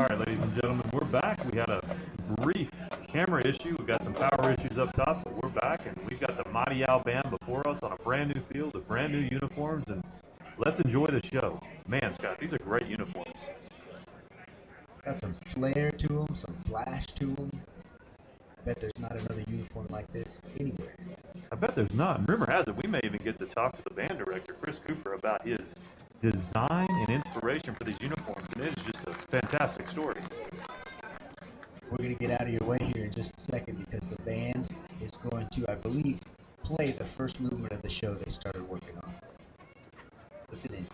All right, ladies and gentlemen, we're back. We had a brief camera issue. We've got some power issues up top, but we're back, and we've got the Mighty Owl Band before us on a brand new field with brand new uniforms, and let's enjoy the show. Man, Scott, these are great uniforms. Got some flair to them, some flash to them. Bet there's not another uniform like this anywhere. I bet there's not. And rumor has it we may even get to talk to the band director, Chris Cooper, about his design and inspiration for these uniforms, and it is just a fantastic story. We're going to get out of your way here in just a second because the band is going to, I believe, play the first movement of the show they started working on. Listen in.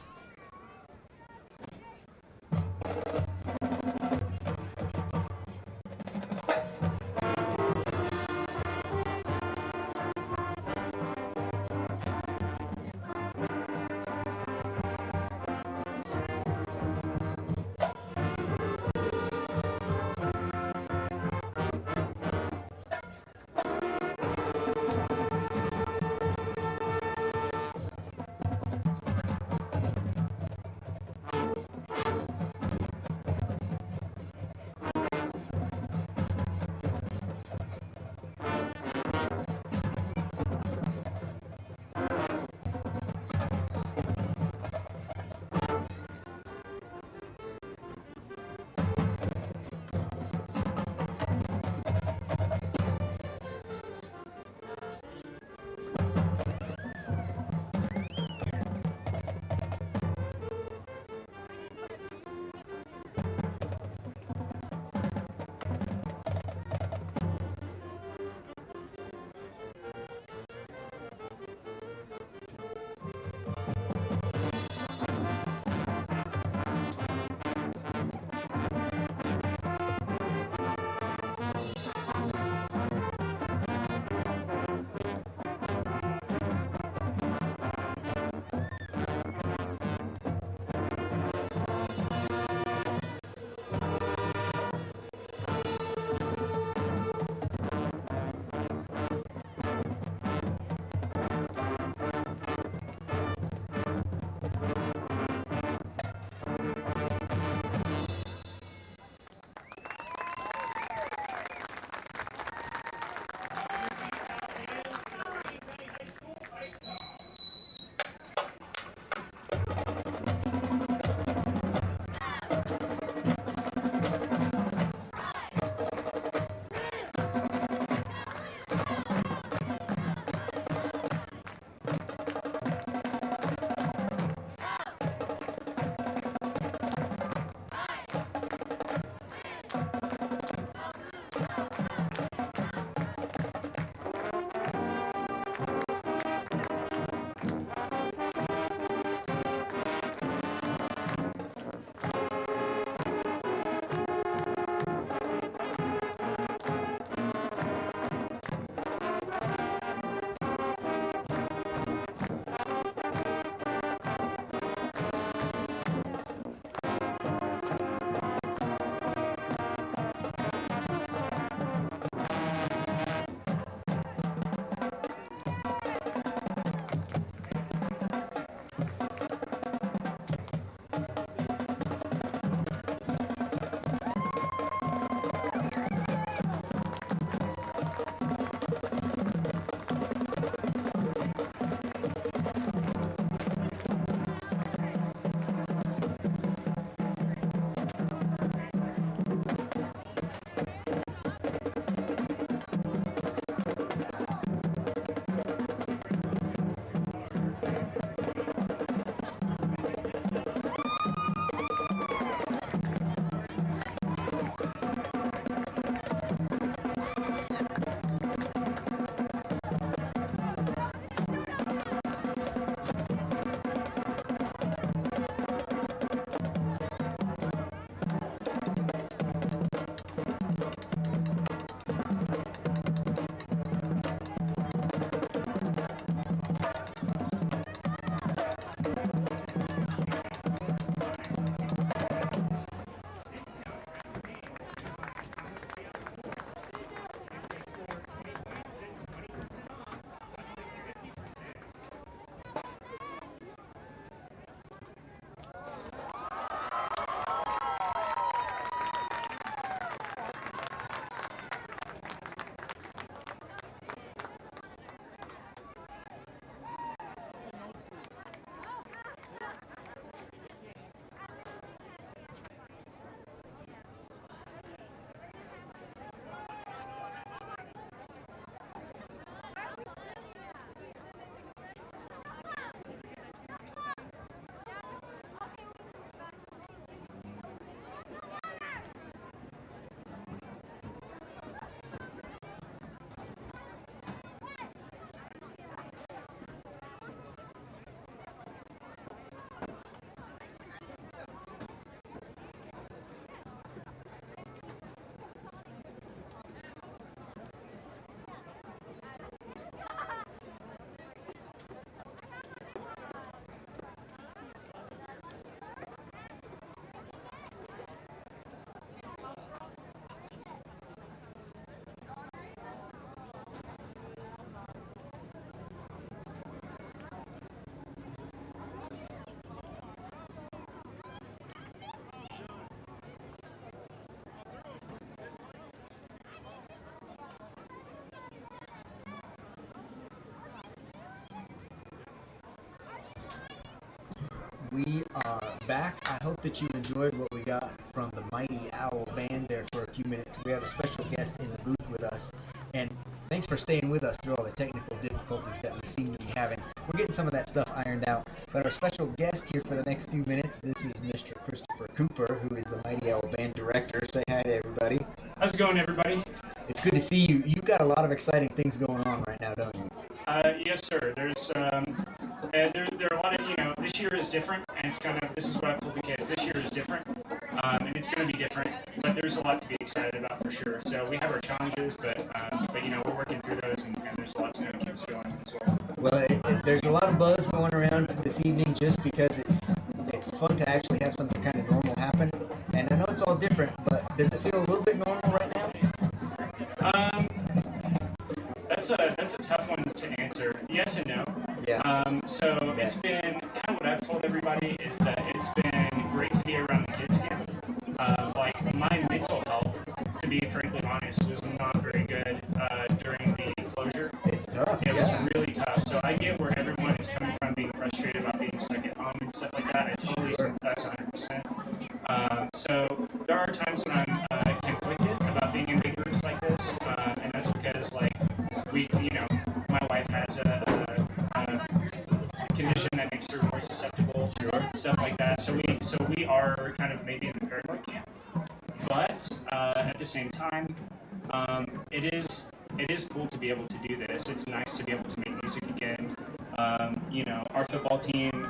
We are back. I hope that you enjoyed what we got from the Mighty Owl Band there for a few minutes. We have a special guest in the booth with us, and thanks for staying with us through all the technical difficulties that we seem to be having. We're getting some of that stuff ironed out, but our special guest here for the next few minutes, this is Mr. Christopher Cooper, who is the Mighty Owl Band director. Say hi to everybody. How's it going, everybody? It's good to see you. You've got a lot of exciting things going on right now, don't you? Yes, sir. There are a lot of, this year is different, and this is what I've told the kids, this year is different, and it's going to be different, but there's a lot to be excited about for sure. So we have our challenges, but we're working through those, and there's a lot to keep us going as well. Well, there's a lot of buzz going around this evening just because it's fun to actually have something kind of normal happen, and I know it's all different, but does it feel a little bit normal right now? That's a tough one to answer. Yes and no. Yeah. It's been kind of what I've told everybody is that it's been great to be around the kids again. My mental health, to be frankly honest, was not very good during the closure. It's tough. It was really tough. So I get where everyone is coming from, being frustrated about being stuck at home and stuff like that. I totally sympathize 100%. So there are times when I'm conflicted about being in big groups like this, and that's because my wife has a condition that makes her more susceptible, stuff like that. So we are kind of maybe in the paranoid camp, but at the same time, it is cool to be able to do this. It's nice to be able to make music again. Our football team,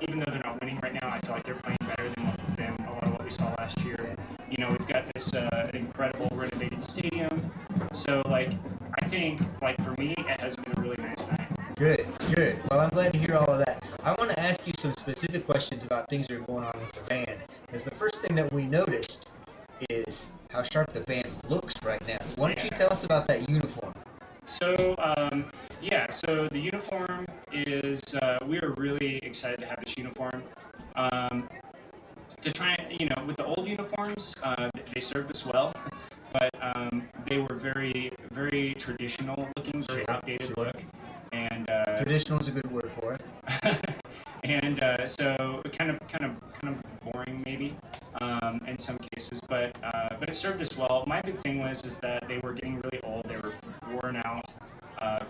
even though they're not winning right now, I feel like they're playing better than a lot of what we saw last year. We've got this incredible renovated stadium. So, I think, for me, it has been a really nice night. Good. Well, I'm glad to hear all of that. I want to ask you some specific questions about things that are going on with the band. Because the first thing that we noticed is how sharp the band looks right now. Why don't you tell us about that uniform? So the uniform is, we are really excited to have this uniform. To try and, with the old uniforms, they served us well, but they were very, very traditional looking, very outdated look. And traditional is a good word for it. And so kind of boring maybe in some cases, but it served us well. My big thing is that they were getting really old, they were worn out,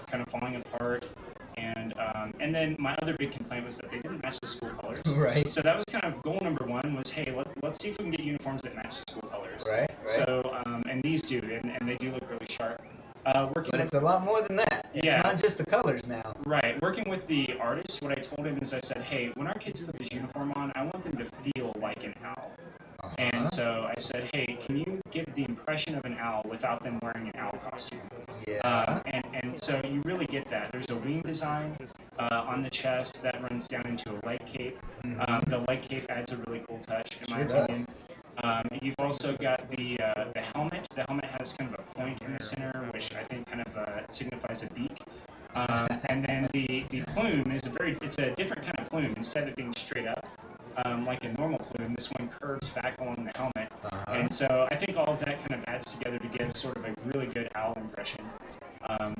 kind of falling apart, and then my other big complaint was that they didn't match the school colors. Right. So that was kind of goal number one was, hey, let's see if we can get uniforms that match the school colors. Right. So and these do, and they do look really sharp. But it's a lot more than that. It's not just the colors now. Right. Working with the artist, what I told him is I said, hey, when our kids put this uniform on, I want them to feel like an owl. Uh-huh. And so I said, hey, can you give the impression of an owl without them wearing an owl costume? Yeah. And so you really get that. There's a wing design on the chest that runs down into a leg cape. Mm-hmm. The leg cape adds a really cool touch, in my opinion. You've also got the helmet. The helmet has kind of a point in the center, which I think kind of signifies a beak. And then the plume is it's a different kind of plume. Instead of it being straight up, like a normal plume, this one curves back along the helmet. Uh-huh. And so I think all of that kind of adds together to give sort of a really good owl impression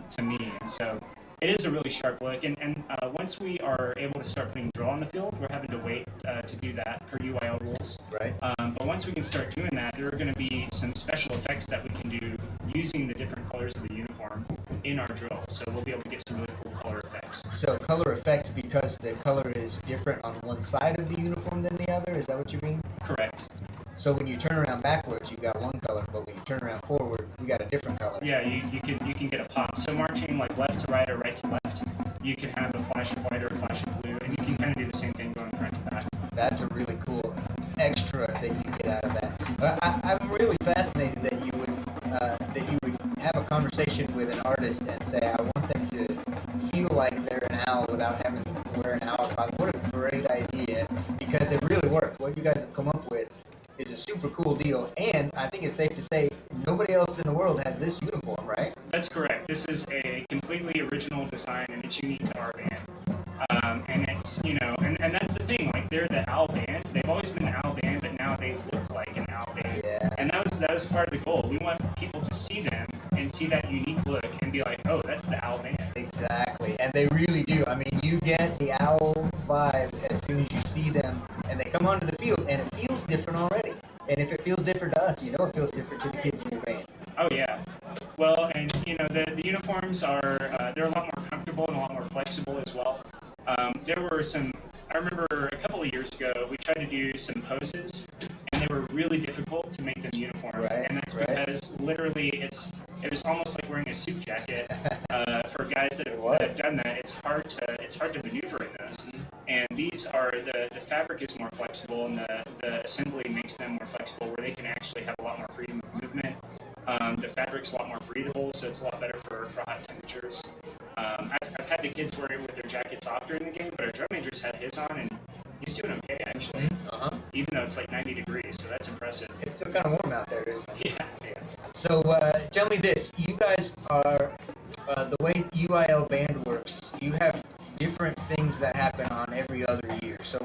to me. And so it is a really sharp look, and once we are able to start putting draw on the field, we're having to wait to do that per UIL rules. Right. But once we can start doing that, there are going to be some special effects that we can do using the different colors of the uniform in our drill. So we'll be able to get some really cool color effects. So color effects because the color is different on one side of the uniform than the other? Is that what you mean? Correct. So when you turn around backwards, you got one color, but when you turn around forward, you got a different color. Yeah, you can get a pop. So marching like left to right or right to left, you can have a flash of white or a flash of blue, and you can kind of do the same thing going front to back. That's a really cool extra that you get out of that. I'm really fascinated that you would have a conversation with an artist and say, I want them to feel like they're an owl without having to wear an owl costume. What a great idea, because it really worked. What you guys have come up with is a super cool deal, and I think it's safe to say nobody else in the world has this uniform, right? That's correct. This is a completely original design, and it's unique to our band. And it's, and that's the thing, like, they're the owl band. They've always been the owl band, but now they look like an owl band. Yeah. And that was part of the goal. We want people to see them and see that unique look and be like, oh, that's the owl band. Exactly, and they really do. I mean, you get the owl vibe as soon as you see and they come onto the field, and it feels different already. And if it feels different to us, you know it feels different to the kids in your band. Oh yeah. Well, and the uniforms are they're a lot more comfortable and a lot more flexible as well. There were some. I remember a couple of years ago we tried to do some poses, and they were really difficult to make them uniform. Right, and that's right. because literally it was almost like wearing a suit jacket for guys that have done that. It's hard to maneuver in those. And these are the fabric is more flexible, and the assembly makes them more flexible, where they can actually have a lot more freedom of movement. The fabric's a lot more breathable, so it's a lot better for hot temperatures. I've had the kids wear it with their jackets off during the game, but our drum major's had his on, and he's doing okay actually. Even though it's like 90 degrees, so that's impressive. It's still kind of warm out there, isn't it? Yeah. So tell me this: you guys are the way UIL band works. You have different things that happen on every other year. So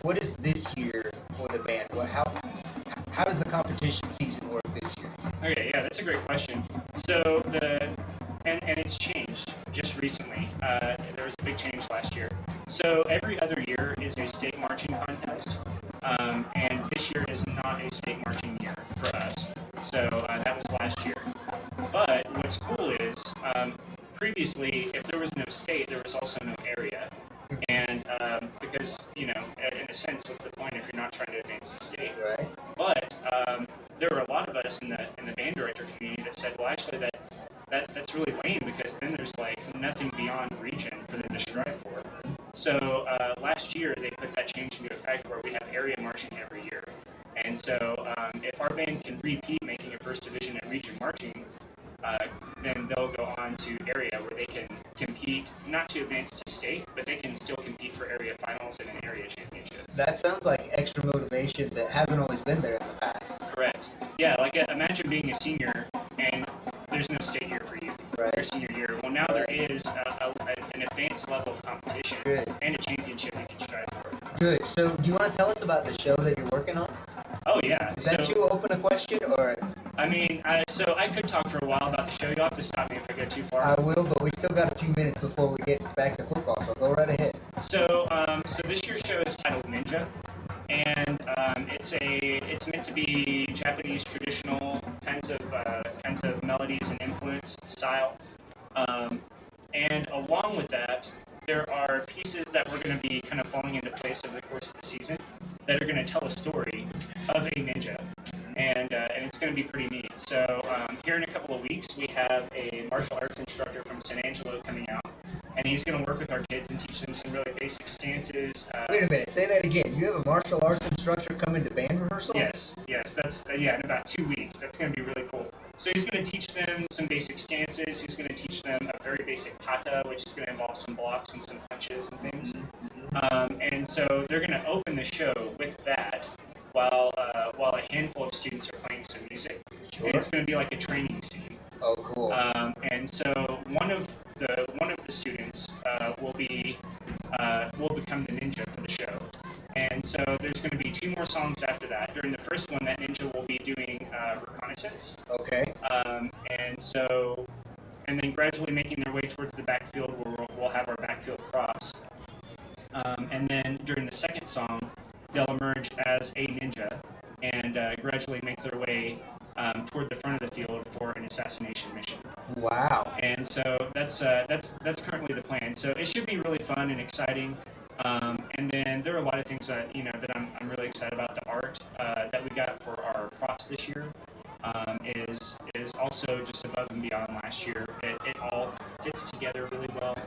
what is this year for the band? How does the competition season work this year? Okay, yeah, that's a great question. So and it's changed just recently. There was a big change last year. So every other year is a state marching contest, and this year is not a state marching year for us. So that was last year. But what's cool is previously, if there was no state, there was also no area. And because, in a sense, what's the point if you're not trying to advance the state? Right. But there were a lot of us in the band director community that said, well, actually, that's really lame, because then there's like nothing beyond region for them to strive for. So last year they put that change into effect, where we have area marching every year. And so if our band can repeat making a first division and region marching, then they'll go on to area, where they can compete, not to advance to state, but they can still compete for area finals and an area championship. That sounds like extra motivation that hasn't always been there in the past. Correct. Yeah, like imagine being a senior and there's no state year for you your senior year. Well, now there is an advanced level of competition. Good. And a championship you can strive for. Good. So do you want to tell us about the show that you're working on? Oh, yeah. Is that too open a question, or? I mean, so I could talk for a while about the show. You'll have to stop me if I go too far. I will, but we still got a few minutes before we get back to football, so go right ahead. So this year's show is titled Ninja, and it's meant to be Japanese traditional kinds of melodies and influence style, and along with that, there are pieces that we're going to be kind of falling into place over the course of the season that are going to tell a story of a ninja, and it's going to be pretty neat. So here in a couple of weeks, we have a martial arts instructor from San Angelo coming out, and he's going to work with our kids and teach them some really basic stances. Wait a minute, say that again. You have a martial arts instructor coming to band rehearsal? Yes, that's in about 2 weeks. That's going to be really cool. So he's going to teach them some basic stances. He's going to teach them a very basic kata, which is going to involve some blocks and some punches and things. And so they're going to open the show with that, while a handful of students are playing some music. Sure. And it's going to be like a training scene. Oh, cool. And so one of the students will become the ninja for the show. And so there's going to be 2 more songs after that. During the first one, that ninja will be doing reconnaissance. Okay. And then gradually making their way towards the backfield, where we'll have our backfield cross. And then during the second song, they'll emerge as a ninja and gradually make their way toward the front of the field for an assassination mission. Wow. And so that's currently the plan. So it should be really fun and exciting. And then there are a lot of things that I'm really excited about. The art that we got for our props this year is also just above and beyond last year. It all fits together really well.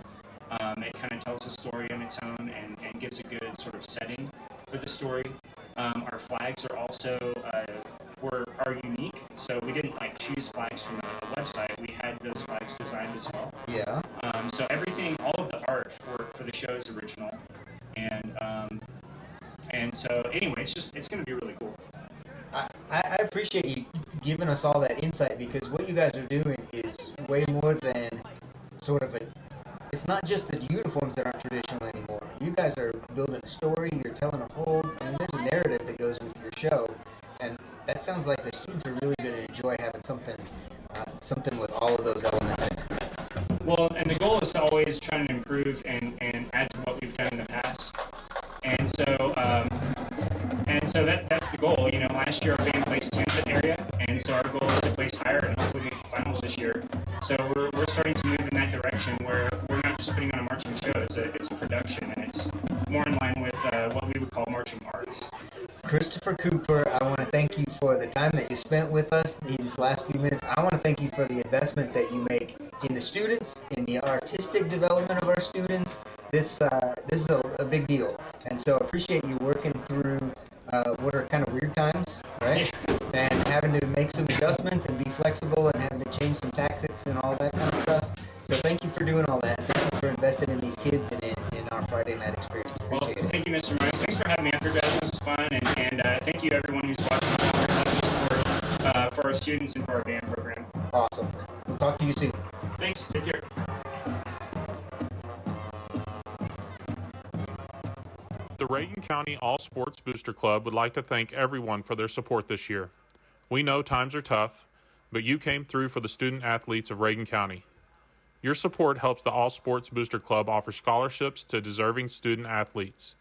It kind of tells a story on its own and gives a good sort of setting for the story. Our flags are also are unique, so we didn't choose flags from the website. We had those flags designed as well. Yeah. So everything, all of the artwork for the show is original, and so anyway, it's going to be really cool. I appreciate you giving us all that insight, because what you guys are doing is way more than sort of it's not just the uniforms that aren't traditional anymore. You guys are building a story, you're telling there's a narrative that goes with your show, and that sounds like the students are really going to enjoy having something with all of those elements in it. Well, and the goal is to always try and improve and add to what we've done in the past. And so And so that's the goal. You know, last year our band placed 10th in the area, and so our goal is to place higher and hopefully make the finals this year. So we're starting to move in that direction where we're not just putting on a marching show. It's a production, and it's more in line with what we would call marching arts. Christopher Cooper, I want to thank you for the time that you spent with us these last few minutes. I want to thank you for the investment that you make in the students, in the artistic development of our students. This is a big deal, and so appreciate you working through what are kind of weird times, right? Yeah. And having to make some adjustments and be flexible and having to change some tactics and all that kind of stuff. So thank you for doing all that. Thank you for investing in these kids and in our Friday night experience. Appreciate it. Thank you, Mr. Miles. Thanks for having me after, guys. This was fun, and thank you everyone who's watching for our students and for our band program. Awesome. We'll talk to you soon. Thanks. Take care. The Reagan County All Sports Booster Club would like to thank everyone for their support this year. We know times are tough, but you came through for the student athletes of Reagan County. Your support helps the All Sports Booster Club offer scholarships to deserving student athletes.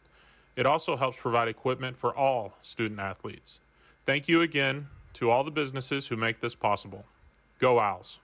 It also helps provide equipment for all student athletes. Thank you again to all the businesses who make this possible. Go Owls!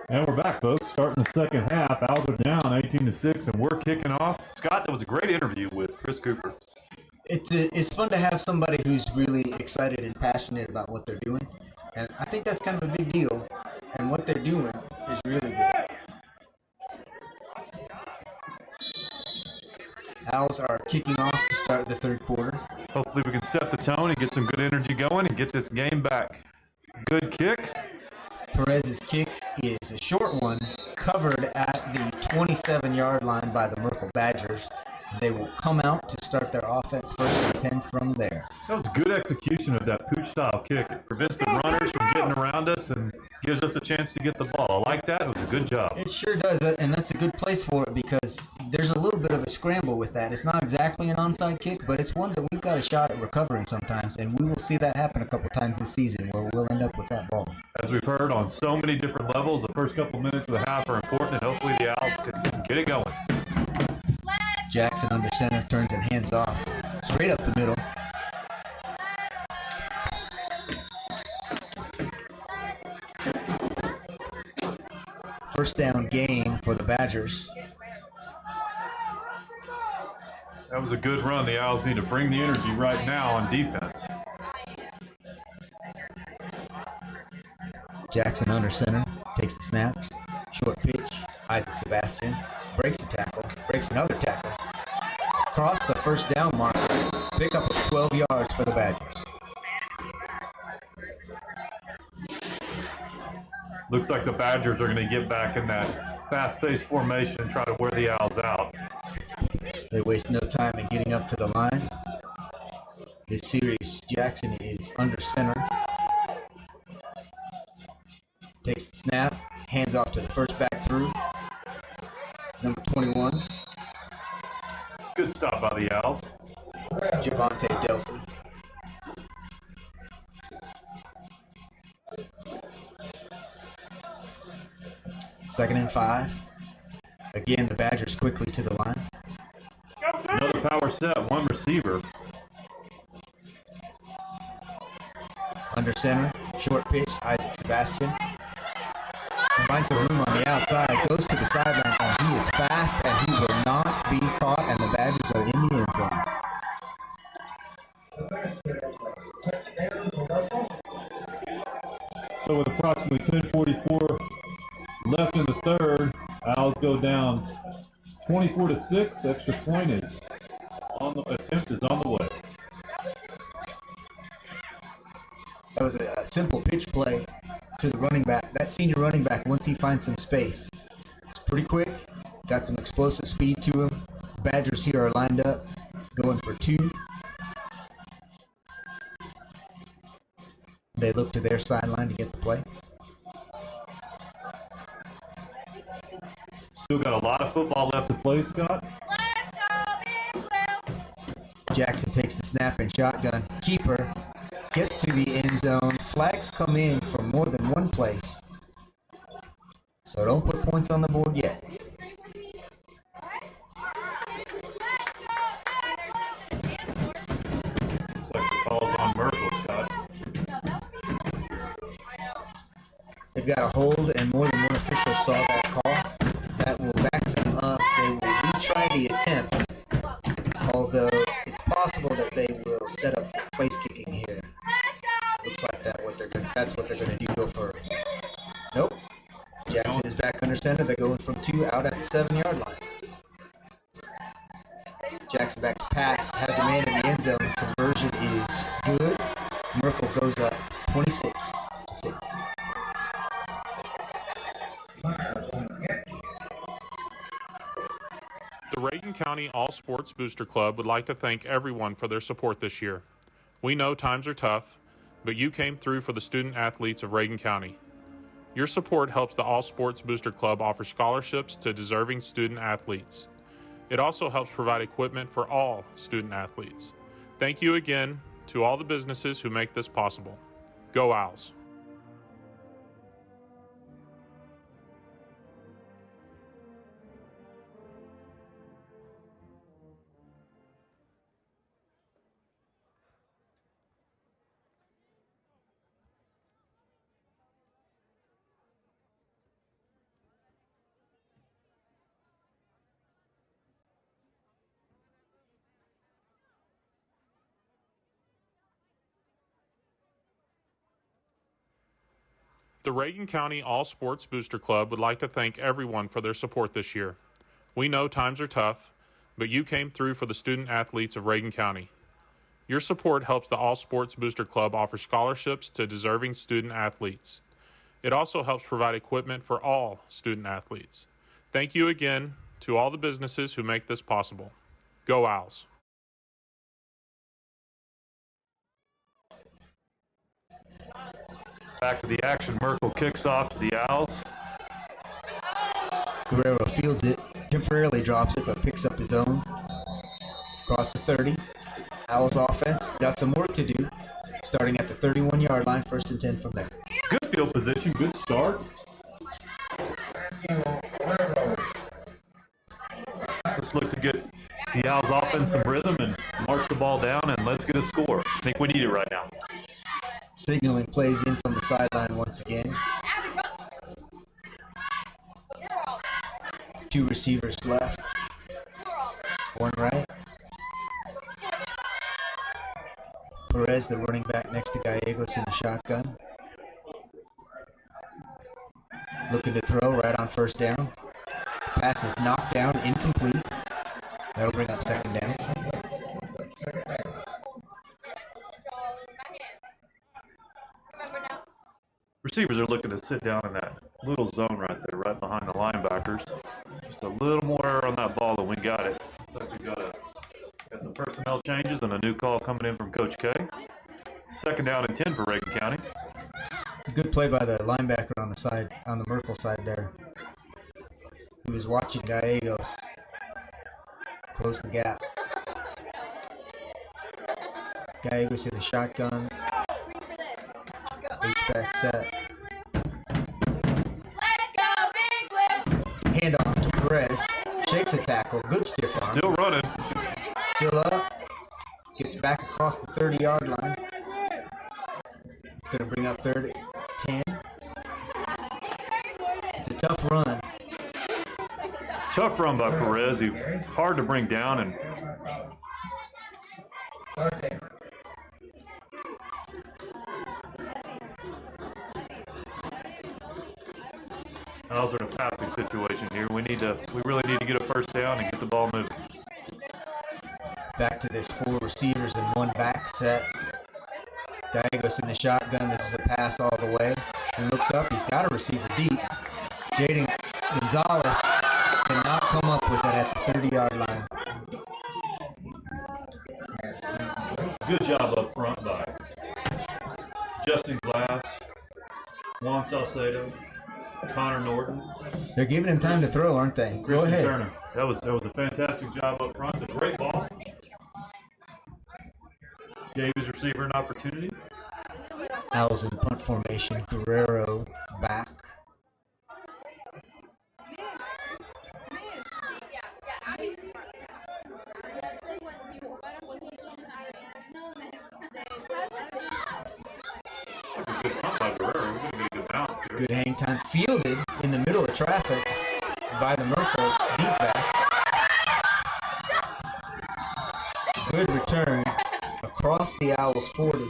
And we're back, folks. Starting the second half. Owls are down 18-6, and we're kicking off. Scott, that was a great interview with Chris Cooper. It's fun to have somebody who's really excited and passionate about what they're doing, and I think that's kind of a big deal. And what they're doing is really good. Owls are kicking off to start the third quarter. Hopefully we can set the tone and get some good energy going and get this game back. Good kick. Perez's kick is a short one, covered at the 27-yard line by the Merkel Badgers. They will come out to start their offense first and 10 from there. That was good execution of that pooch-style kick. It prevents the runners from getting around us and gives us a chance to get the ball. I like that. It was a good job. It sure does, and that's a good place for it because there's a little bit of a scramble with that. It's not exactly an onside kick, but it's one that we've got a shot at recovering sometimes, and we will see that happen a couple times this season where we'll end up with that ball. As we've heard on so many different levels, the first couple minutes of the half are important, and hopefully the Owls can get it going. Jackson under center, turns and hands off. Straight up the middle. First down gain for the Badgers. That was a good run. The Owls need to bring the energy right now on defense. Jackson under center, takes the snap. Short pitch, Isaac Sebastian. Breaks the tackle, breaks another tackle. Cross the first down mark. Pickup of 12 yards for the Badgers. Looks like the Badgers are going to get back in that fast-paced formation and try to wear the Owls out. They waste no time in getting up to the line. This series, Jackson is under center. Takes the snap, hands off to the first back through. Number 21. Good stop by the Owls. Javante Delsey. Second and 5. Again, the Badgers quickly to the line. Another power set, one receiver. Under center, short pitch, Isaac Sebastian. Finds some room on the outside, goes to the sideline, and he is fast, and he will not be caught, and the Badgers are in the end zone. So with approximately 10:44 left in the third, Owls go down 24-6. Extra point is on the attempt is on the way. That was a simple pitch play to the running back. That senior running back, once he finds some space, it's pretty quick, got some explosive speed to him. Badgers here are lined up, going for 2. They look to their sideline to get the play. Still got a lot of football left to play, Scott. Jackson takes the snap and shotgun. Keeper gets to the end zone. Flags come in from more than one place. So don't put points on the board yet. Looks like the call's on Merkel, Scott. They've got a hold, and more than one official saw that call. That will back them up. They will retry the attempt, although it's possible that they will set up place kicking here. Looks like that's what they're gonna do. Go for. Nope. Jackson is back under center. They're going from 2 out at the 7-yard line. Jackson back to pass, has a man in the end zone. Conversion is good. Merkel goes up 26-6. The Reagan County All Sports Booster Club would like to thank everyone for their support this year. We know times are tough, but you came through for the student athletes of Reagan County. Your support helps the All Sports Booster Club offer scholarships to deserving student athletes. It also helps provide equipment for all student athletes. Thank you again to all the businesses who make this possible. Go Owls! The Reagan County All Sports Booster Club would like to thank everyone for their support this year. We know times are tough, but you came through for the student athletes of Reagan County. Your support helps the All Sports Booster Club offer scholarships to deserving student athletes. It also helps provide equipment for all student athletes. Thank you again to all the businesses who make this possible. Go Owls! Back to the action. Merkel kicks off to the Owls. Guerrero fields it, temporarily drops it, but picks up his own. Across the 30. Owls offense got some work to do. Starting at the 31-yard line, 1st and 10 from there. Good field position, good start. Let's look to get the Owls offense some rhythm and march the ball down, and let's get a score. I think we need it right now. Signaling plays in from the sideline once again. 2 receivers left. 1 right. Perez, the running back next to Gallegos in the shotgun. Looking to throw right on 1st down. Pass is knocked down, incomplete. That'll bring up 2nd down. Receivers are looking to sit down in that Little zone right there, right behind the linebackers. Just a little more error on that ball than we got it. Looks like we got some personnel changes and a new call coming in from Coach K. 2nd down and 10 for Reagan County. It's a good play by the linebacker on the side, on the Merkel side there. He was watching Gallegos close the gap. Gallegos in the shotgun. H-back set. Handoff to Perez. Shakes a tackle. Good stiff arm. Still running. Still up. Gets back across the 30-yard line. It's going to bring up 10. It's a tough run. Tough run by Perez. He's hard to bring down, and Owls are in a passing situation here. We really need to get a first down and get the ball moving. Back to this 4 receivers and 1 back set. Gallegos in the shotgun. This is a pass all the way. He looks up. He's got a receiver deep. Jaden Gonzalez cannot come up with it at the 30-yard line. Good job up front by Justin Glass, Juan Salcedo, Connor Norton. They're giving him time to throw, aren't they? Go Christian ahead. Turner. That was a fantastic job up front. It's a great ball. Gave his receiver an opportunity. Owls in punt formation. Guerrero back. Good punt by Guerrero. We're going to get a good bounce here. Good hang time. Fielded in the middle of traffic by the Merkel deep back. Good return across the Owls 40.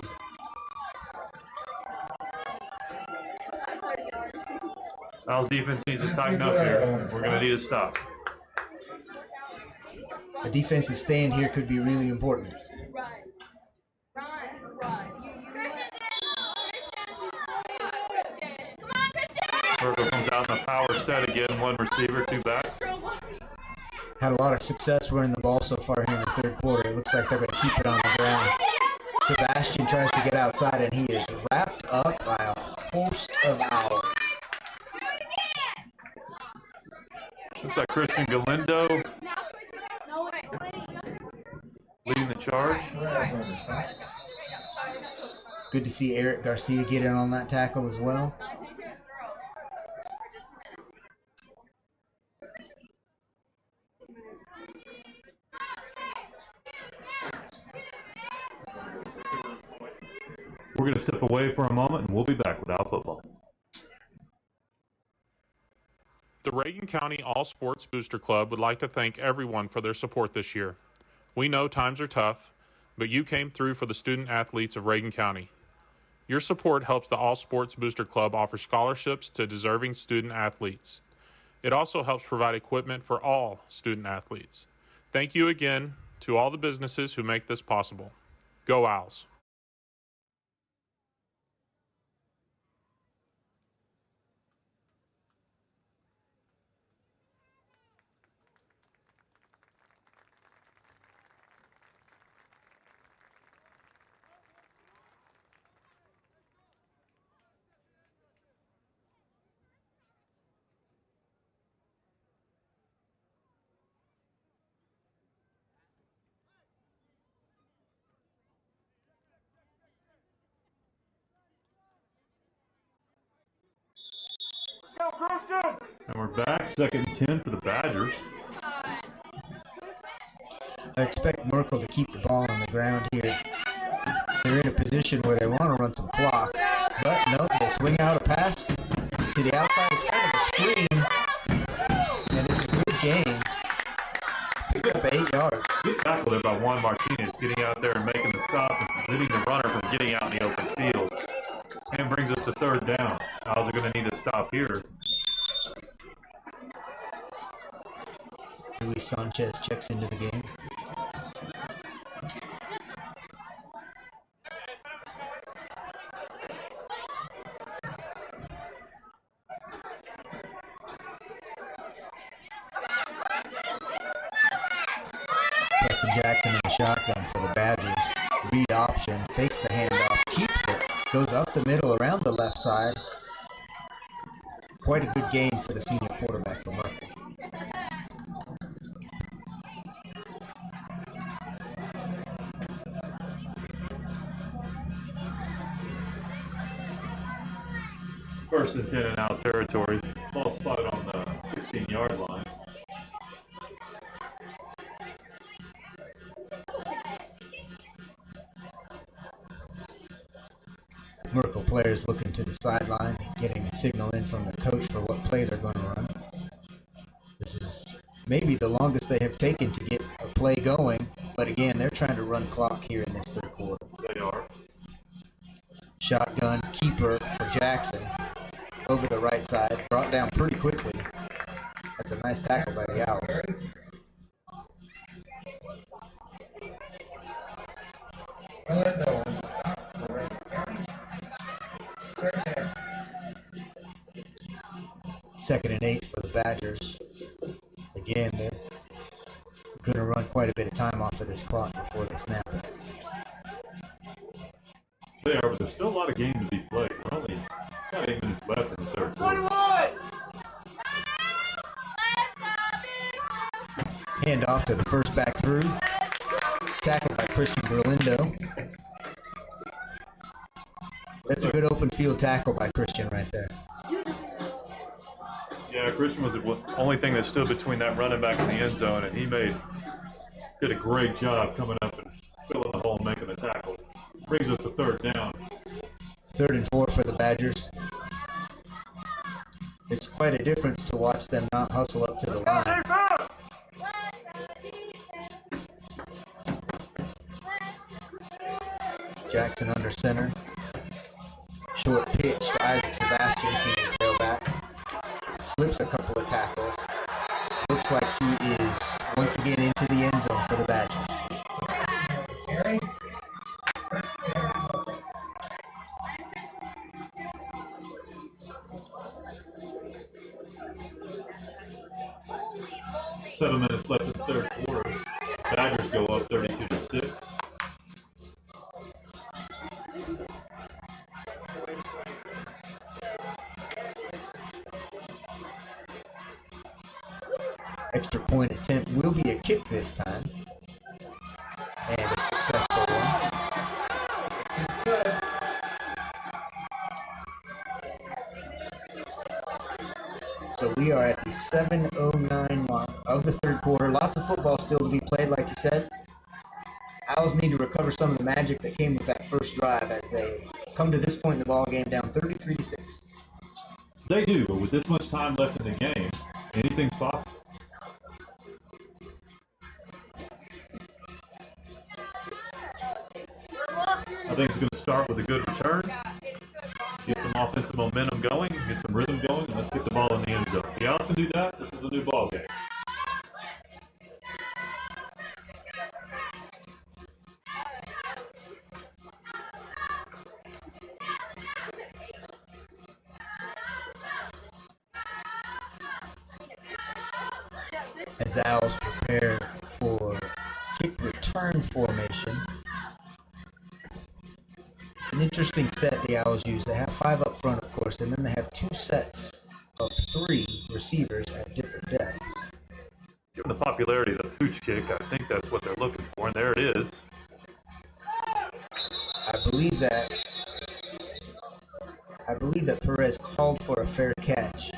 Owls defense needs to tighten up here. We're going to need a stop. A defensive stand here could be really important. Merkel comes out in a power set again. 1 receiver, 2 backs. Had a lot of success running the ball so far here in the 3rd quarter. It looks like they're going to keep it on the ground. Sebastian tries to get outside, and he is wrapped up by a host of Owls. Looks like Christian Galindo leading the charge. Good to see Eric Garcia get in on that tackle as well. We're going to step away for a moment, and we'll be back with Owl Football. The Reagan County All Sports Booster Club would like to thank everyone for their support this year. We know times are tough, but you came through for the student athletes of Reagan County. Your support helps the All Sports Booster Club offer scholarships to deserving student athletes. It also helps provide equipment for all student athletes. Thank you again to all the businesses who make this possible. Go Owls! And we're back, 2nd and 10 for the Badgers. I expect Merkel to keep the ball on the ground here. They're in a position where they want to run some clock, but nope, they swing out a pass to the outside. It's kind of a screen, and it's a good gain. Picked up 8 yards. Good tackle there by Juan Martinez, getting out there and making the stop and preventing the runner from getting out in the open field. And brings us to 3rd down. Owls are going to need to stop here. Luis Sanchez checks into the game. Preston Jackson in the shotgun for the Badgers. Read option, fakes the handoff, keeps it, goes up the middle around the left side. Quite a good game for the senior quarterback for Merkel. First and 10 in out territory. Ball spotted on the 16-yard line. Merkel players looking to the sideline, getting a signal in from the coach for what play they're going to run. This is maybe the longest they have taken to get a play going, but again, they're trying to run clock here in this third quarter. They are. Shotgun keeper for Jackson over the right side, brought down pretty quickly. That's a nice tackle by the Owls. Second and 8 for the Badgers. Again, they're going to run quite a bit of time off of this clock before they snap it. They are, but there's still a lot of game to be played. We're only got 8 minutes left in the third quarter. Hand off to the first back through. Tackled by Christian Berlindo. That's a good open field tackle by Christian right there. Yeah, Christian was the only thing that stood between that running back and the end zone, and he did a great job coming up and filling the hole and making the tackle. Brings us to third down. 3rd and 4 for the Badgers. It's quite a difference to watch them not hustle up to the line. Jackson under center. Short pitch to Isaac Sebastian, senior tailback. Slips a couple of tackles. Looks like he is once again into the end zone for the Badgers. Seven minutes left in the third quarter. Badgers go up 32-6. Extra point attempt will be a kick this time. And a successful one. So we are at the 7:09 mark of the third quarter. Lots of football still to be played, like you said. Owls need to recover some of the magic that came with that first drive as they come to this point in the ball game down 33-6. They do, but with this much time left in the game, anything's possible. I think it's going to start with a good return, get some offensive momentum going, get some rhythm going, and let's get the ball in the end zone. If the Owls can do that, this is a new ball game. As the Owls prepare for kick return formation. It's an interesting set the Owls use. They have 5 up front, of course, and then they have 2 sets of 3 receivers at different depths. Given the popularity of the pooch kick, I think that's what they're looking for, and there it is. I believe that Perez called for a fair catch,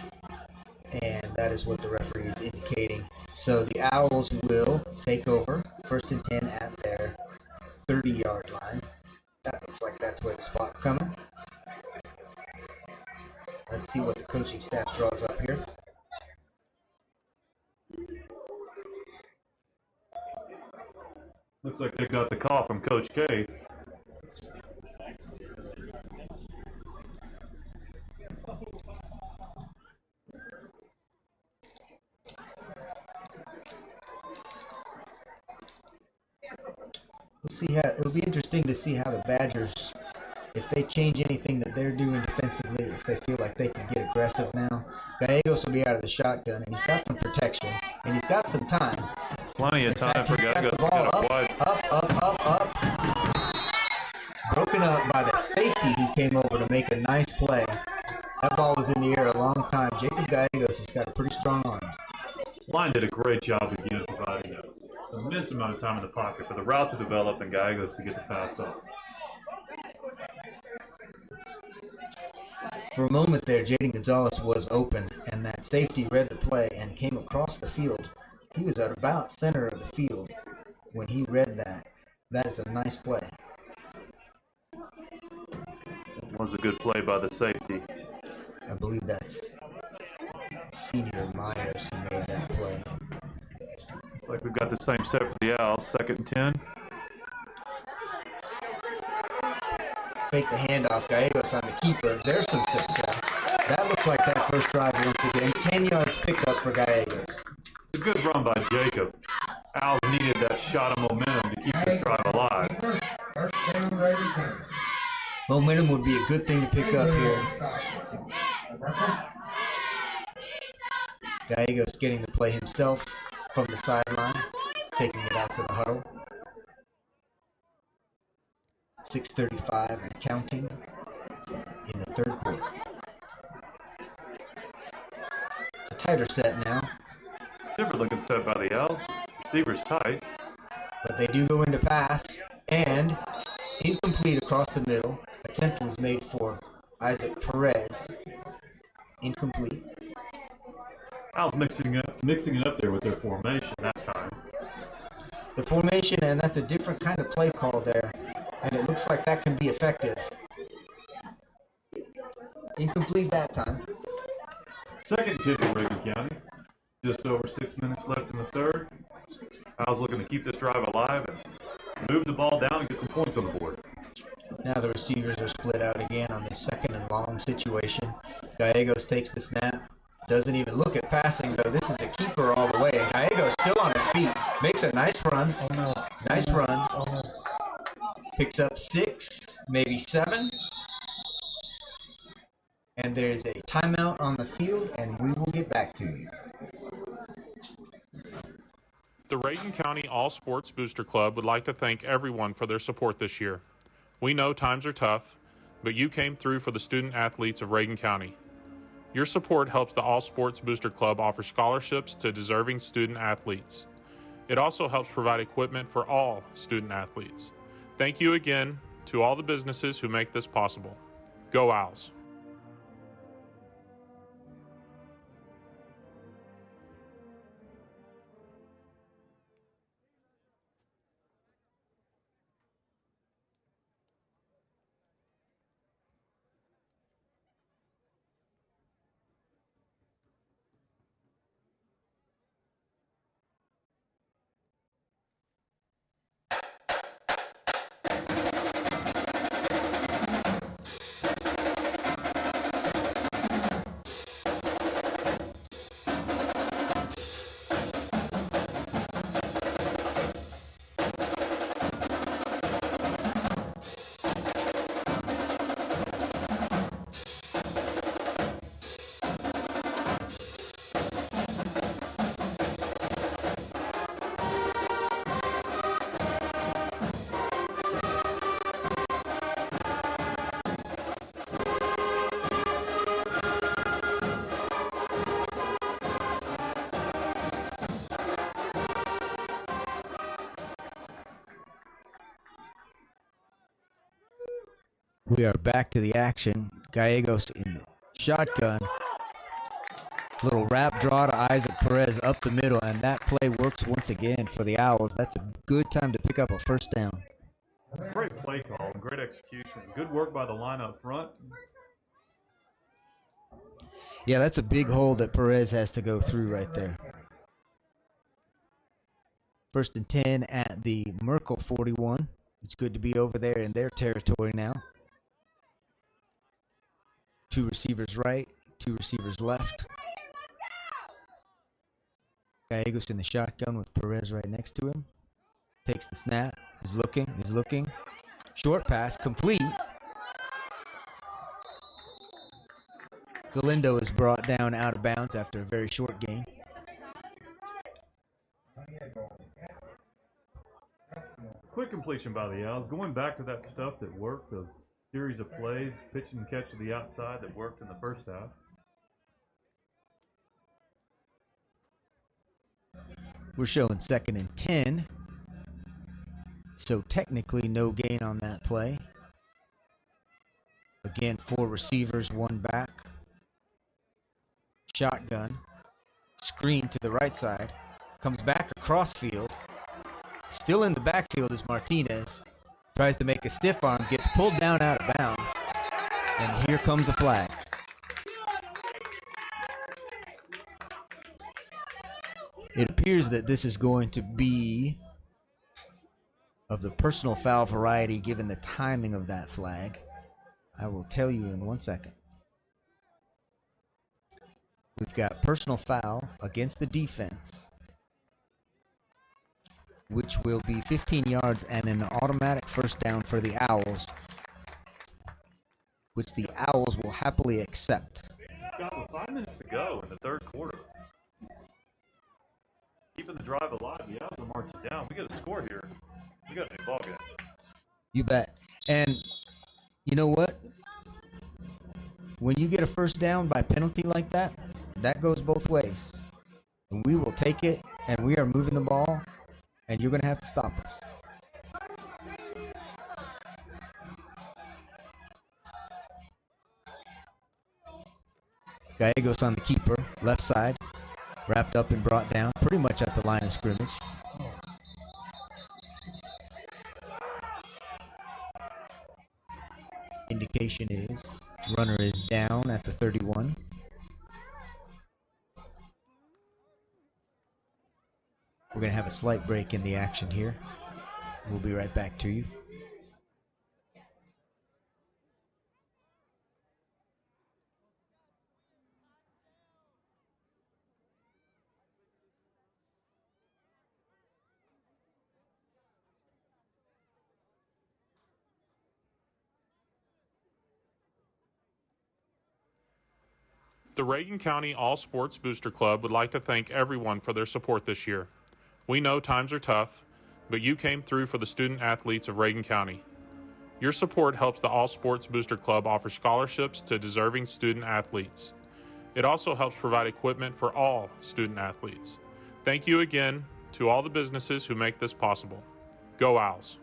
and that is what the referee is indicating. So the Owls will take over 1st and 10 at their 30-yard line. That looks like that's where the spot's coming. Let's see what the coaching staff draws up here. Looks like they got the call from Coach K. We'll see how it'll be interesting to see how the Badgers, if they change anything that they're doing defensively, if they feel like they can get aggressive now. Gallegos will be out of the shotgun, and he's got some protection, and he's got some time. Plenty of In time fact, for he's got Gallegos the to ball get up, it wide. up. Broken up by the safety who came over to make a nice play. That ball was in the air a long time. Jacob Gallegos has got a pretty strong arm. Line did a great job again providing an immense amount of time in the pocket for the route to develop and Gallegos to get the pass up. For a moment there, Jaden Gonzalez was open, and that safety read the play and came across the field. He was at about center of the field when he read that. That is a nice play. It was a good play by the safety. I believe that's Senior Myers who made that play. Looks like we've got the same set for the Owls. 2nd and 10. Fake the handoff. Gallegos on the keeper. There's some success. That looks like that first drive once again. 10 yards pickup for Gallegos. It's a good run by Jacob. Owls needed that shot of momentum to keep this drive alive. Momentum would be a good thing to pick up here. Gallegos getting the play himself from the sideline, taking it out to the huddle. 6:35 and counting in the third quarter. It's a tighter set now, Different looking set by the Owls. Receivers tight. but they do go into pass, and incomplete across the middle. Attempt was made for Isaac Perez. Incomplete. Owls mixing it up there with their formation that time. The formation, and that's a different kind of play call there, and it looks like that can be effective. Incomplete that time. 2nd 10 for Reagan County. Just over 6 minutes left in the third. Owls looking to keep this drive alive and move the ball down and get some points on the board. Now the receivers are split out again on this 2nd and long situation. Gallegos takes the snap. Doesn't even look at passing, though. This is a keeper all the way. And Gallegos still on his feet. Makes a nice run. Nice run. Picks up 6, maybe 7. And there's a timeout on the field, and we will get back to you. The Reagan County All Sports Booster Club would like to thank everyone for their support this year. We know times are tough, but you came through for the student athletes of Reagan County. Your support helps the All Sports Booster Club offer scholarships to deserving student athletes. It also helps provide equipment for all student athletes. Thank you again to all the businesses who make this possible. Go Owls! We are back to the action. Gallegos in the shotgun. Little wrap draw to Isaac Perez up the middle, and that play works once again for the Owls. That's a good time to pick up a first down. Great play call, great execution. Good work by the line up front. Yeah, that's a big hole that Perez has to go through right there. 1st and 10 at the Merkel 41. It's good to be over there in their territory now. 2 receivers right, 2 receivers left. Gallegos in the shotgun with Perez right next to him. Takes the snap, is looking. Short pass, complete. Galindo is brought down out of bounds after a very short gain. completion by the Owls. Going back to that stuff that worked, those series of plays, pitch and catch to the outside that worked in the first half. We're showing 2nd and 10. So technically no gain on that play. Again, 4 receivers, 1 back. Shotgun. Screen to the right side. Comes back across field. Still in the backfield is Martinez. Tries to make a stiff arm. Gets pulled down out of bounds. And here comes a flag. It appears that this is going to be of the personal foul variety given the timing of that flag. I will tell you in 1 second. We've got personal foul against the defense, which will be 15 yards and an automatic first down for the Owls, which the Owls will happily accept. Scott, with 5 minutes to go in the third quarter, keeping the drive alive, the Owls are marching down. We got a score here. We got a ball game. You bet. And you know what? When you get a first down by penalty like that, that goes both ways. And we will take it, and we are moving the ball, and you're going to have to stop us. Gallegos on the keeper, left side, wrapped up and brought down, pretty much at the line of scrimmage. Indication is runner is down at the 31. We're going to have a slight break in the action here. We'll be right back to you. The Reagan County All Sports Booster Club would like to thank everyone for their support this year. We know times are tough, but you came through for the student athletes of Reagan County. Your support helps the All Sports Booster Club offer scholarships to deserving student athletes. It also helps provide equipment for all student athletes. Thank you again to all the businesses who make this possible. Go Owls!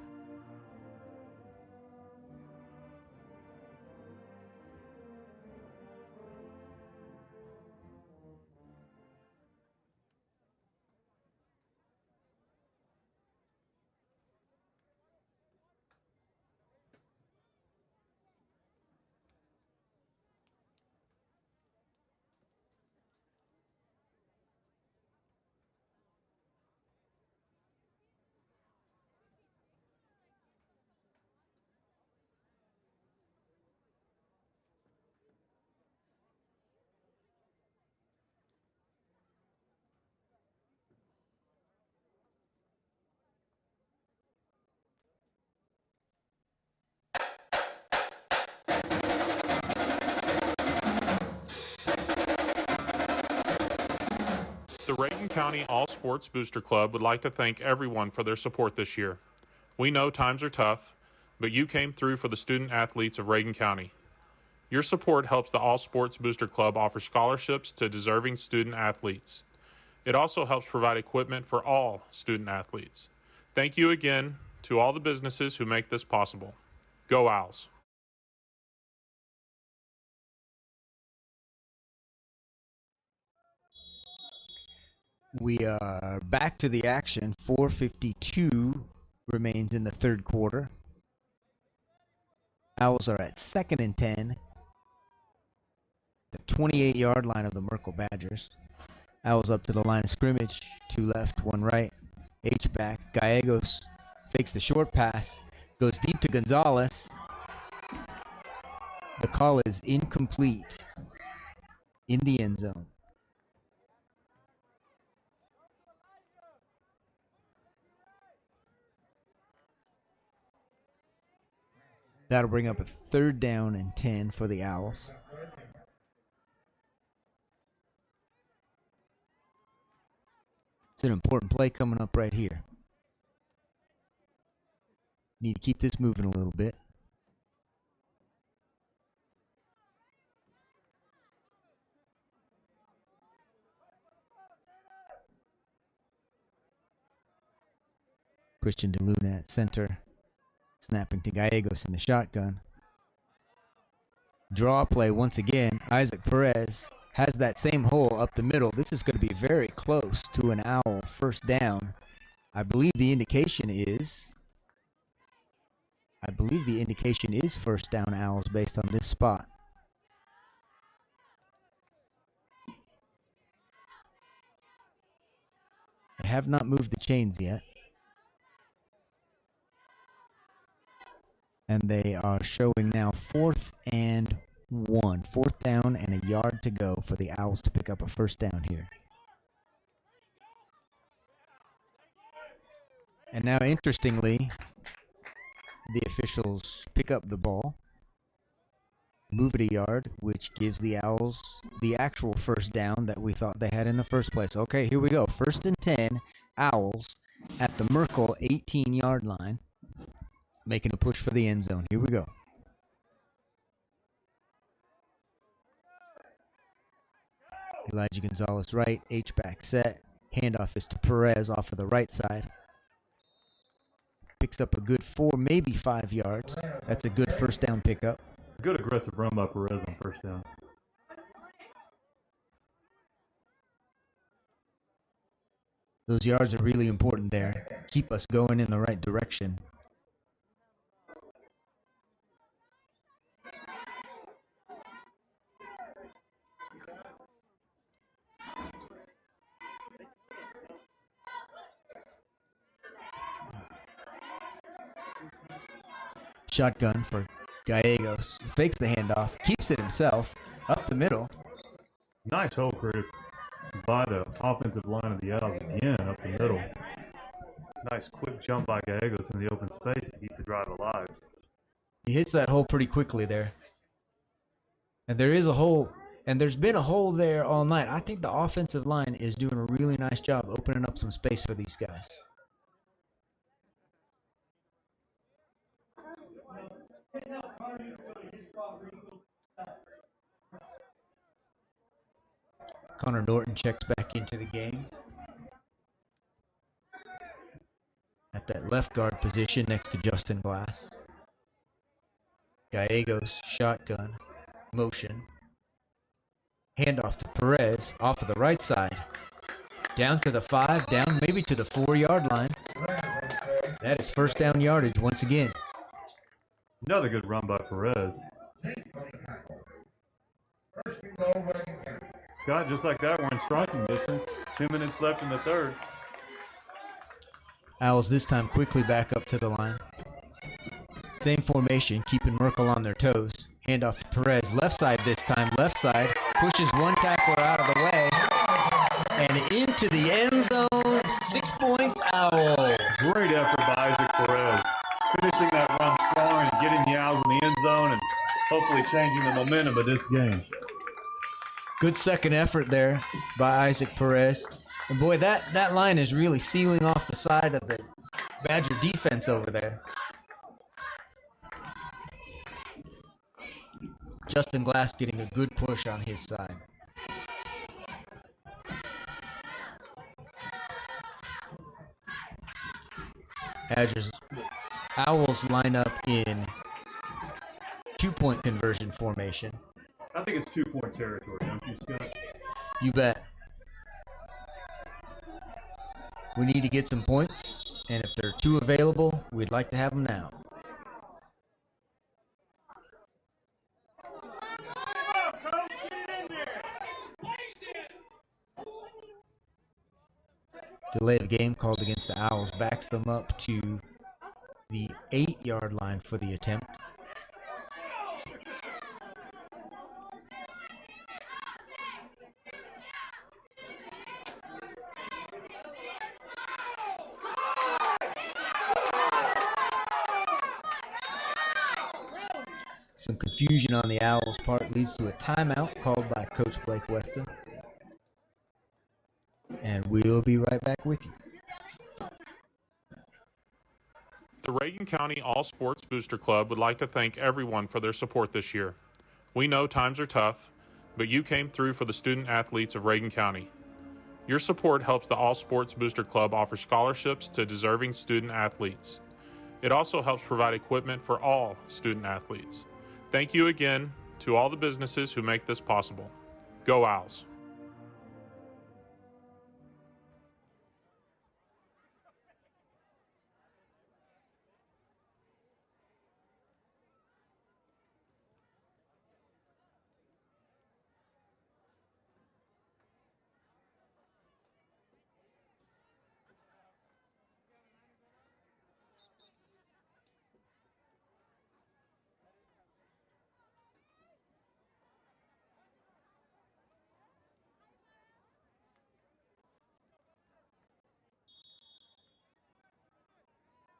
The Reagan County All Sports Booster Club would like to thank everyone for their support this year. We know times are tough, but you came through for the student athletes of Reagan County. Your support helps the All Sports Booster Club offer scholarships to deserving student athletes. It also helps provide equipment for all student athletes. Thank you again to all the businesses who make this possible. Go Owls! We are back to the action. 4:52 remains in the third quarter. Owls are at 2nd and 10. The 28-yard line of the Merkel Badgers. Owls up to the line of scrimmage. 2 left, 1 right. H-back. Gallegos fakes the short pass. Goes deep to Gonzalez. The call is incomplete in the end zone. That'll bring up a 3rd down and 10 for the Owls. It's an important play coming up right here. Need to keep this moving a little bit. Christian DeLuna at center. Snapping to Gallegos in the shotgun. Draw play once again. Isaac Perez has that same hole up the middle. This is going to be very close to an Owl first down. I believe the indication is first down Owls based on this spot. They have not moved the chains yet. And they are showing now 4th and 1. 4th down and a yard to go for the Owls to pick up a first down here. And now, interestingly, the officials pick up the ball, move it a yard, which gives the Owls the actual first down that we thought they had in the first place. Okay, here we go. 1st and 10, Owls at the Merkel 18-yard line. Making a push for the end zone. Here we go. Elijah Gonzalez right. H-back set. Handoff is to Perez off of the right side. Picks up a good 4, maybe 5 yards. That's a good first down pickup. Good aggressive run by Perez on first down. Those yards are really important there. Keep us going in the right direction. Shotgun for Gallegos. Fakes the handoff. Keeps it himself. Up the middle. Nice hole created by the offensive line of the Owls again up the middle. Nice quick jump by Gallegos in the open space to keep the drive alive. He hits that hole pretty quickly there. And there is a hole, and there's been a hole there all night. I think the offensive line is doing a really nice job opening up some space for these guys. Connor Norton checks back into the game. At that left guard position next to Justin Glass. Gallegos, shotgun, motion. Handoff to Perez off of the right side. Down to the 5, down maybe to the 4-yard line. That is first down yardage once again. Another good run by Perez. Scott, just like that, we're in striking distance. 2 minutes left in the third. Owls this time quickly back up to the line. Same formation, keeping Merkel on their toes. Handoff to Perez. Left side this time. Left side. Pushes one tackler out of the way. And into the end zone. 6 points, Owls. Great effort by Isaac Perez. Finishing that run strong and getting the Owls in the end zone and hopefully changing the momentum of this game. Good second effort there by Isaac Perez. And boy, that line is really sealing off the side of the Badger defense over there. Justin Glass getting a good push on his side. Owls line up in 2-point conversion formation. I think it's 2-point territory, don't you, Scott? You bet. We need to get some points, and if there are 2 available, we'd like to have them now. Delay of game called against the Owls backs them up to the 8-yard line for the attempt. Some confusion on the Owls' part leads to a timeout called by Coach Blake Weston. And we'll be right back with you. The Reagan County All Sports Booster Club would like to thank everyone for their support this year. We know times are tough, but you came through for the student athletes of Reagan County. Your support helps the All Sports Booster Club offer scholarships to deserving student athletes. It also helps provide equipment for all student athletes. Thank you again to all the businesses who make this possible. Go Owls!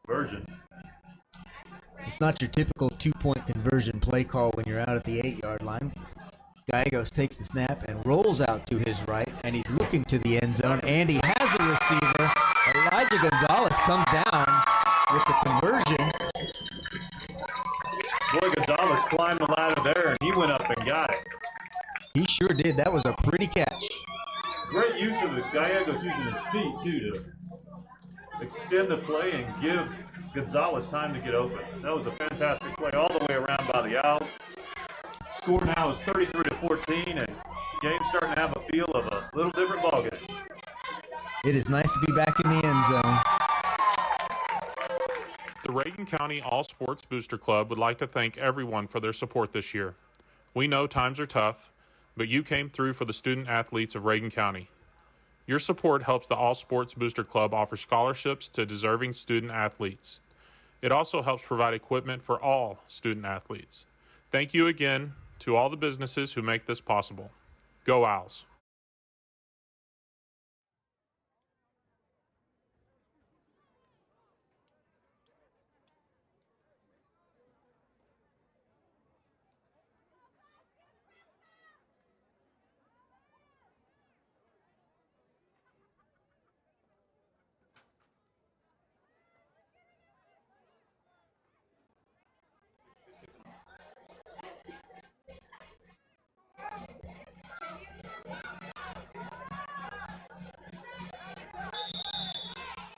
Virgin. It's not your typical 2-point conversion play call when you're out at the 8-yard line. Gallegos takes the snap and rolls out to his right, and he's looking to the end zone, and he has a receiver. Elijah Gonzalez comes down with the conversion. Boy, Gonzalez climbed the ladder there, and he went up and got it. He sure did. That was a pretty catch. Great use of the Gallegos using his feet, too, to extend the play and give Gonzalez time to get open. That was a fantastic play all the way around by the Owls. Score now is 33-14, and the game's starting to have a feel of a little different ballgame. It is nice to be back in the end zone. The Reagan County All Sports Booster Club would like to thank everyone for their support this year. We know times are tough, but you came through for the student athletes of Reagan County. Your support helps the All Sports Booster Club offer scholarships to deserving student athletes. It also helps provide equipment for all student athletes. Thank you again to all the businesses who make this possible. Go Owls!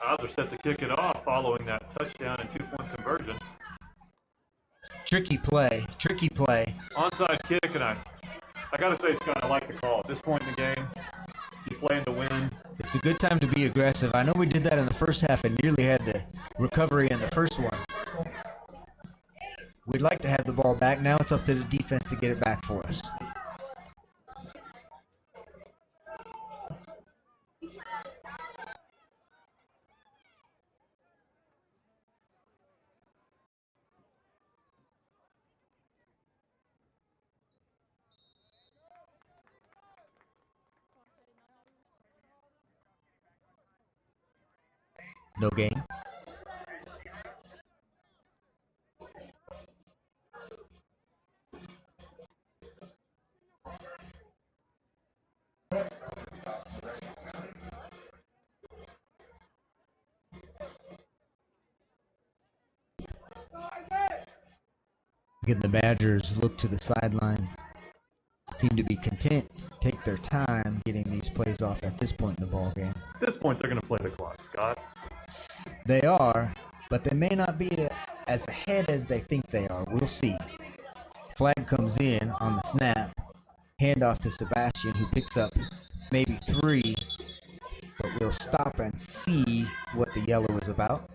Owls are set to kick it off following that touchdown and 2-point conversion. Tricky play. Onside kick, and I got to say, Scott, I like the call. At this point in the game, you're playing to win. It's a good time to be aggressive. I know we did that in the first half and nearly had the recovery in the first one. We'd like to have the ball back. Now it's up to the defense to get it back for us. No gain. Again, the Badgers look to the sideline, seem to be content to take their time getting these plays off at this point in the ball game. At this point, they're going to play the clock, Scott. They are, but they may not be as ahead as they think they are. We'll see. Flag comes in on the snap. Handoff to Sebastian, who picks up maybe 3, but we'll stop and see what the yellow is about.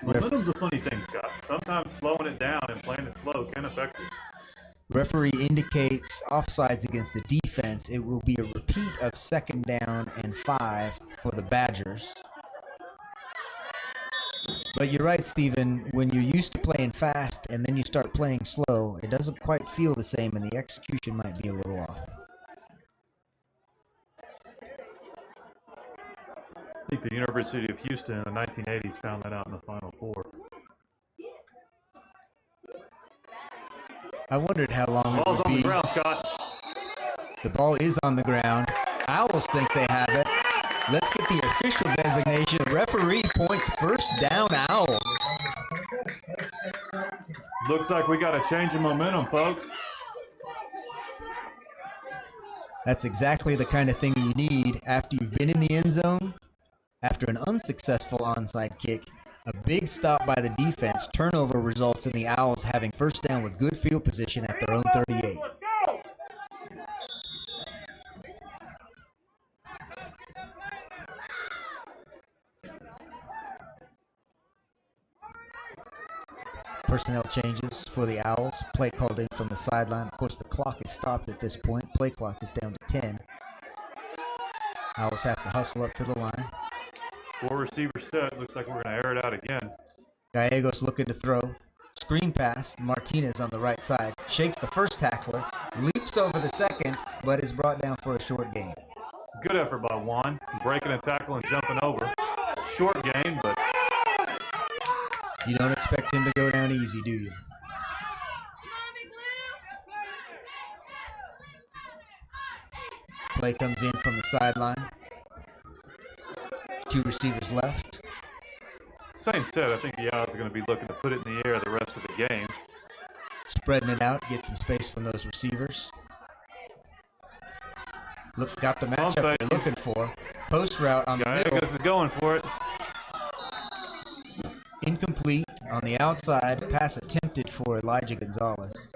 Momentum's a funny thing, Scott. Sometimes slowing it down and playing it slow can affect you. Referee indicates offsides against the defense. It will be a repeat of 2nd down and 5 for the Badgers. But you're right, Stephen. When you're used to playing fast and then you start playing slow, it doesn't quite feel the same, and the execution might be a little off. I think the University of Houston in the 1980s found that out in the Final Four. I wondered how long it Ball's would on be. the ground, Scott. The ball is on the ground. Owls think they have it. Let's get the official designation. Referee points first down Owls. Looks like we got a change in momentum, folks. That's exactly the kind of thing you need after you've been in the end zone, after an unsuccessful onside kick. A big stop by the defense. Turnover results in the Owls having first down with good field position at their own 38. Personnel changes for the Owls. Play called in from the sideline. Of course, the clock is stopped at this point. Play clock is down to 10. Owls have to hustle up to the line. 4 receivers set. Looks like we're going to air it out again. Gallegos looking to throw. Screen pass. Martinez on the right side. Shakes the first tackler. Leaps over the second, but is brought down for a short gain. Good effort by Juan. Breaking a tackle and jumping over. Short gain, but you don't expect him to go down easy, do you? Play comes in from the sideline. 2 receivers left. same said, I think the Owls are going to be looking to put it in the air the rest of the game. Spreading it out, get some space from those receivers. Look, got the matchup they're looking for. Post route on the middle. Gallegos is going for it. Incomplete on the outside. Pass attempted for Elijah Gonzalez.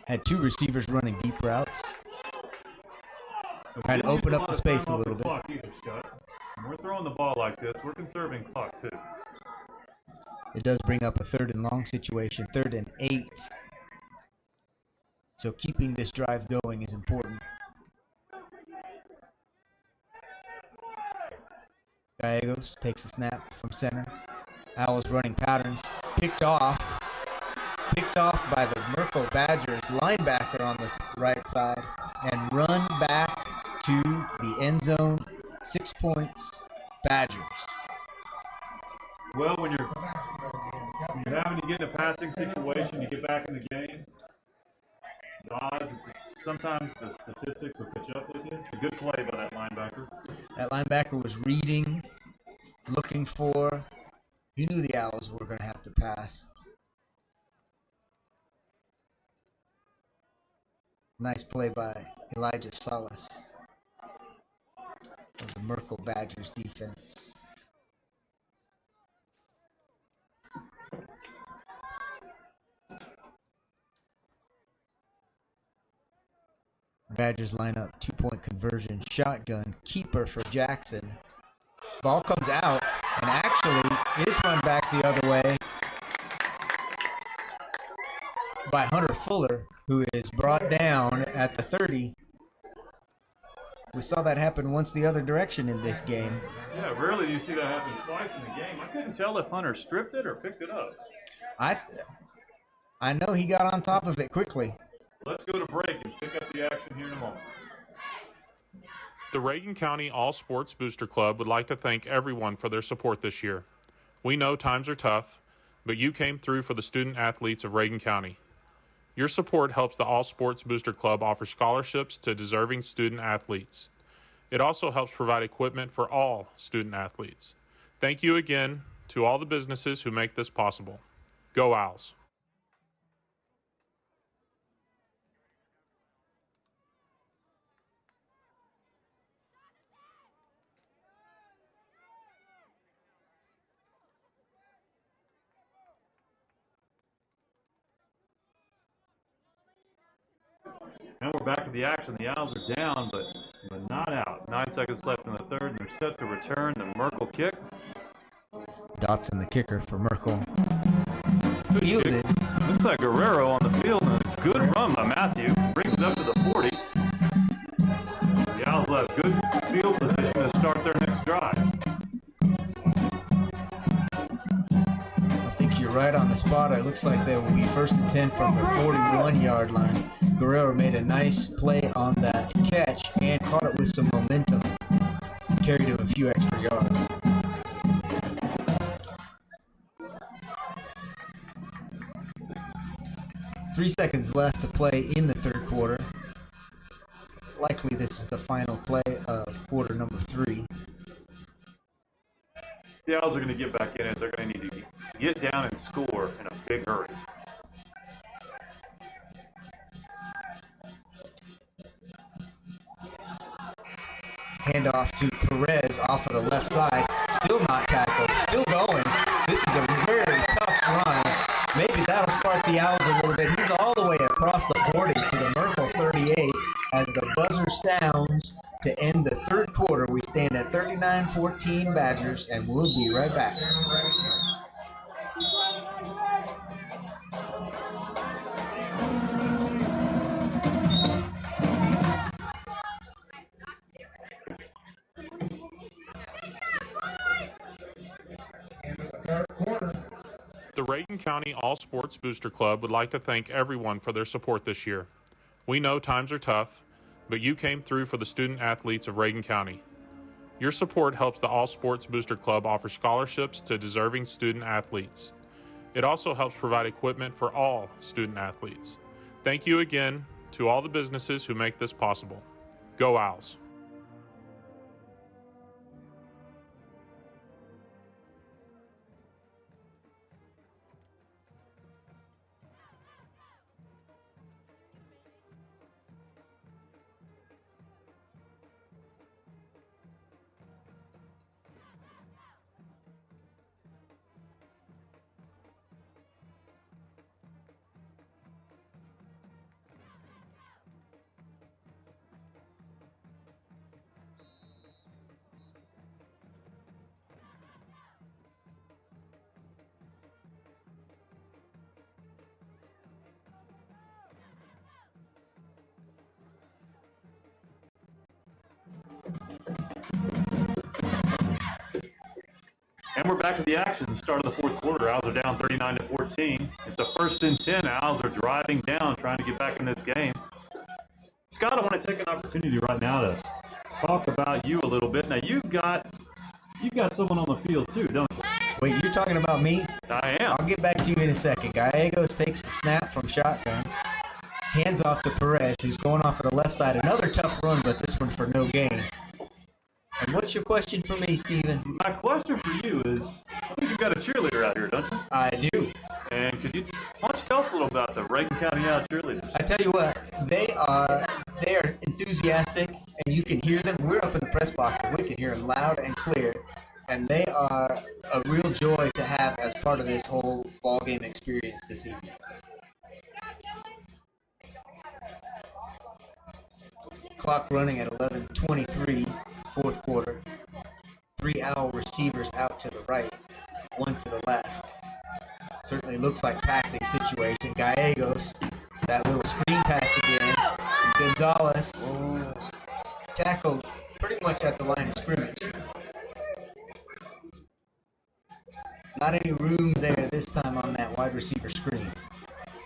Had 2 receivers running deep routes. Trying to open up the space a little bit. When we're throwing the ball like this, we're conserving clock too. It does bring up a 3rd and long situation, 3rd and 8. So keeping this drive going is important. Gallegos takes a snap from center. Owls running patterns. Picked off by the Merkel Badgers linebacker on the right side and run back to the end zone. 6 points, Badgers. Well, when you're having to get in a passing situation, you get back in the game. The odds, sometimes the statistics will catch up with you. A good play by that linebacker. That linebacker was reading, looking for. He knew the Owls were going to have to pass. Nice play by Elijah Soliz of the Merkel Badgers defense. Badgers line up, 2-point conversion, shotgun, keeper for Jackson. Ball comes out and actually is run back the other way by Hunter Fuller, who is brought down at the 30. We saw that happen once the other direction in this game. Yeah, rarely do you see that happen twice in a game. I couldn't tell if Hunter stripped it or picked it up. I know he got on top of it quickly. Let's go to break and pick up the action here in a moment. The Reagan County All Sports Booster Club would like to thank everyone for their support this year. We know times are tough, but you came through for the student athletes of Reagan County. Your support helps the All Sports Booster Club offer scholarships to deserving student athletes. It also helps provide equipment for all student athletes. Thank you again to all the businesses who make this possible. Go Owls! And we're back to the action. The Owls are down, but not out. 9 seconds left in the third, and they're set to return the Merkel kick. Dotson, the kicker for Merkel. Good Fielded. kick. Looks like Guerrero on the field, and a good run by Matthew. Brings it up to the 40. The Owls will have good field position to start their next drive. I think you're right on the spot. It looks like they will be 1st and 10 from the 41-yard line. Guerrero made a nice play on that catch and caught it with some momentum. Carried him a few extra yards. Three seconds left to play in the third likely this is the final play of quarter number 3. The Owls are going to get back in it. They're going to need to get down and score in a big hurry. Handoff to Perez off of the left side. Still not tackled. Still going. This is a very tough run. Maybe that'll spark the Owls a little bit. He's all the way across the 40 to the Merkel 38 as the buzzer sounds to end the third quarter. We stand at 39-14 Badgers, and we'll be right back. The Reagan County All Sports Booster Club would like to thank everyone for their support this year. We know times are tough, but you came through for the student athletes of Reagan County. Your support helps the All Sports Booster Club offer scholarships to deserving student athletes. It also helps provide equipment for all student athletes. Thank you again to all the businesses who make this possible. Go Owls! And we're back to the action. Start of the fourth quarter. Owls are down 39-14. It's a 1st and 10. Owls are driving down, trying to get back in this game. Scott, I want to take an opportunity right now to talk about you a little bit. Now you've got someone on the field too, don't you? Wait, you're talking about me? I am. I'll get back to you in a second. Gallegos takes the snap from shotgun. Hands off to Perez, who's going off of the left side. Another tough run, but this one for no gain. And what's your question for me, Steven? My question for you is, I think you've got a cheerleader out here, don't you? I do. And why don't you tell us a little about the Reagan County Owl cheerleaders? I tell you what, they are enthusiastic, and you can hear them. We're up in the press box, and we can hear them loud and clear. And they are a real joy to have as part of this whole ball game experience this evening. Clock running at 11:23, fourth quarter. 3 Owl receivers out to the right, 1 to the left. Certainly looks like passing situation. Gallegos, that little screen pass again. Gonzalez tackled pretty much at the line of scrimmage. Not any room there this time on that wide receiver screen.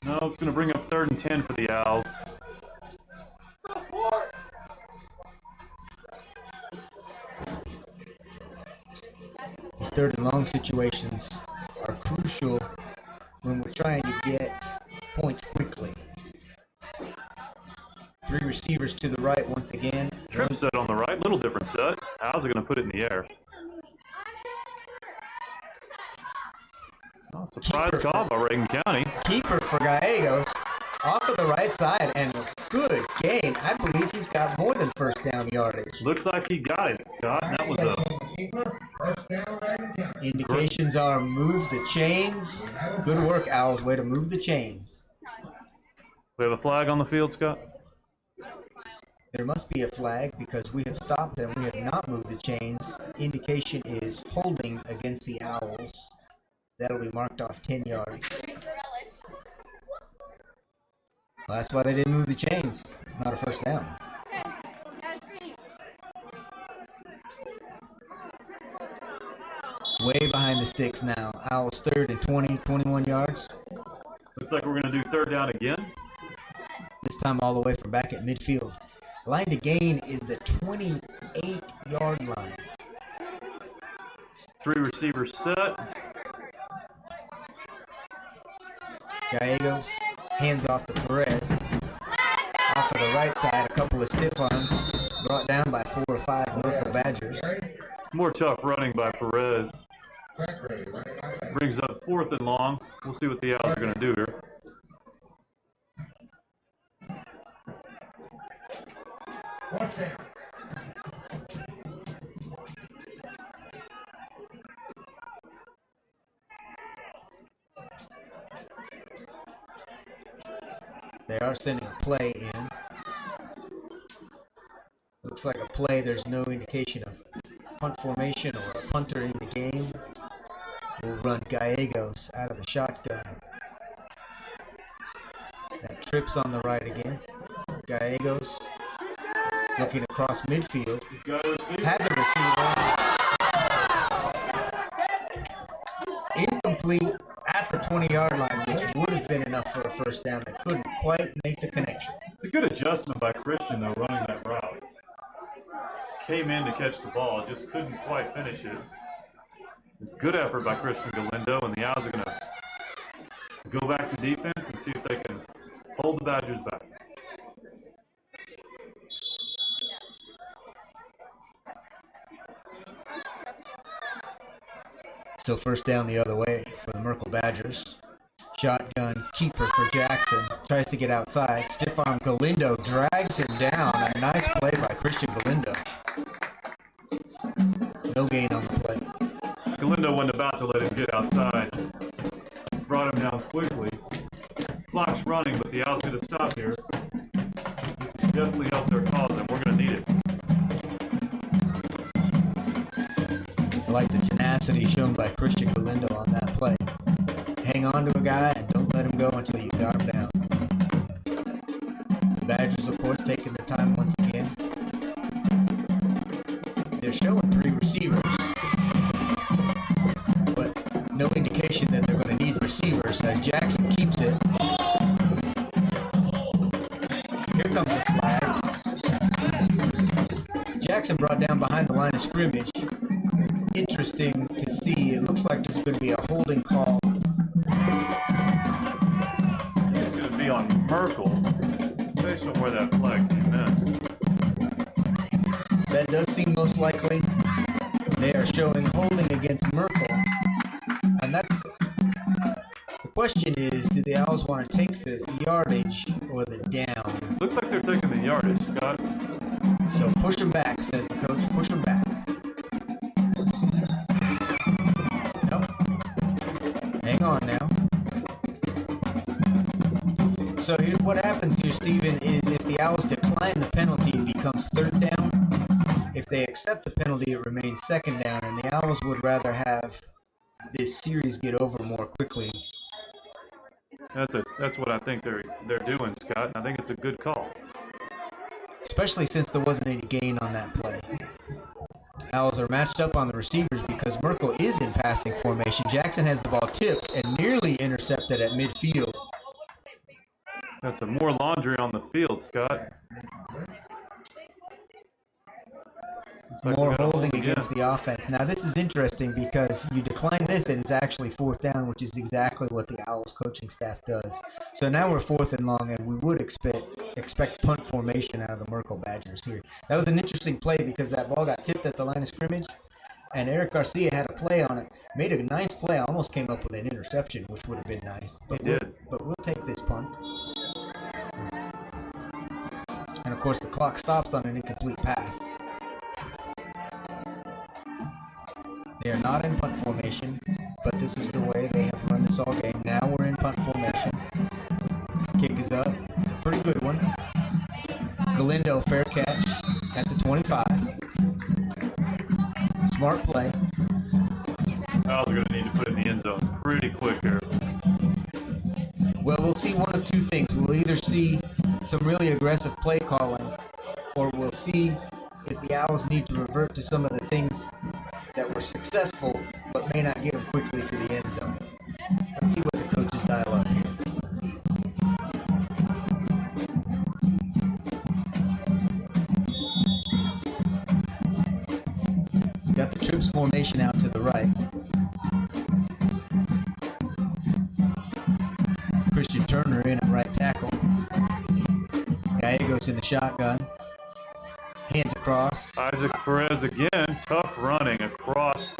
No, it's going to bring up 3rd and 10 for the Owls. These 3rd and long situations are crucial when we're trying to get points quickly. 3 receivers to the right once again. Trip set on the right, little different set. Owls are going to put it in the air. Oh, surprise call by Reagan County. Keeper for Gallegos off of the right side, and a good gain. I believe he's got more than first down yardage. Looks like he got it, Scott. That was Indications are move the chains. Good work, Owls. Way to move the chains. We have a flag on the field, Scott? There must be a flag because we have stopped and we have not moved the chains. Indication is holding against the Owls. That'll be marked off 10 yards. Well, that's why they didn't move the chains. Not a first down. Way behind the sticks now. Owls 3rd and 20, 21 yards. Looks like we're going to do 3rd down again. This time all the way from back at midfield. Line to gain is the 28-yard line. 3 receivers set. Gallegos hands off to Perez. Off of the right right side, a couple of stiff arms brought down by 4 or 5 Merkel Badgers. More tough running by Perez. Brings up 4th and long. We'll see what the Owls are going to do here. They are sending a play in. Looks like a play. There's no indication of punt formation or a punter in the game. We'll run Gallegos out of the shotgun. That trips on the right again. Gallegos looking across midfield. Has a receiver. Incomplete at the 20-yard line, which would have been enough for a first down. They couldn't quite make the connection. It's a good adjustment by Christian, though, running that route. Came in to catch the ball, just couldn't quite finish it. Good effort by Christian Galindo, and the Owls are going to go back to defense and see if they can hold the Badgers back. So first down the other way for the Merkel Badgers. Shotgun keeper for Jackson. Tries to get outside. Stiff arm Galindo drags him down. A nice play by Christian Galindo. No gain on the play. Galindo wasn't about to let him get outside. Brought him down quickly. Clock's running, but the Owls going to stop here. Definitely help their cause, and we're going to need it. I like the tenacity shown by Christian Galindo on that play. Hang on to a guy and don't let him go until you got him down. The Badgers, of course, taking their time once again. They're showing 3 receivers, but no indication that they're going to need receivers as Jackson keeps it. Here comes a flag. Jackson brought down behind the line of scrimmage. Interesting to see. It looks like there's going to be a holding call. It's going to be on Merkel, based on where that flag came in. That does seem most likely. They are showing holding against Merkel. And that's the question is, do the Owls want to take the yardage or the down? Looks like they're taking the yardage, Scott. So push them back, says the coach. Push them back. Nope. Hang on now. So here, what happens here, Stephen, is if the Owls decline the penalty, it becomes 3rd down. If they accept the penalty, it remains 2nd down, and the Owls would rather have this series get over more quickly. That's what I think they're doing, Scott. And I think it's a good call. Especially since there wasn't any gain on that play. Owls are matched up on the receivers because Merkel is in passing formation. Jackson has the ball tipped and nearly intercepted at midfield. That's some more laundry on the field, Scott. Like more holding against the offense. Now this is interesting because you decline this and it's actually 4th down, which is exactly what the Owls coaching staff does. So now we're 4th and long, and we would expect punt formation out of the Merkel Badgers here. That was an interesting play because that ball got tipped at the line of scrimmage, and Eric Garcia had a play on it. Made a nice play. Almost came up with an interception, which would have been nice. But we'll take this punt. And of course the clock stops on an incomplete pass. They are not in punt formation, but this is the way they have run this all game. Now we're in punt formation. Kick is up. It's a pretty good one. Galindo, fair catch at the 25. Smart play. Owls are going to need to put it in the end zone pretty quick here. Well, we'll see one of 2 things. We'll either see some really aggressive play calling, or we'll see if the Owls need to revert to some of the things that were successful but may not get them quickly to the end zone. Let's see what the coaches dial up here. Got the trips formation out to the right. Christian Turner in at right tackle. Gallegos Gallegos in the shotgun. Hands across. Isaac Perez again, tough running across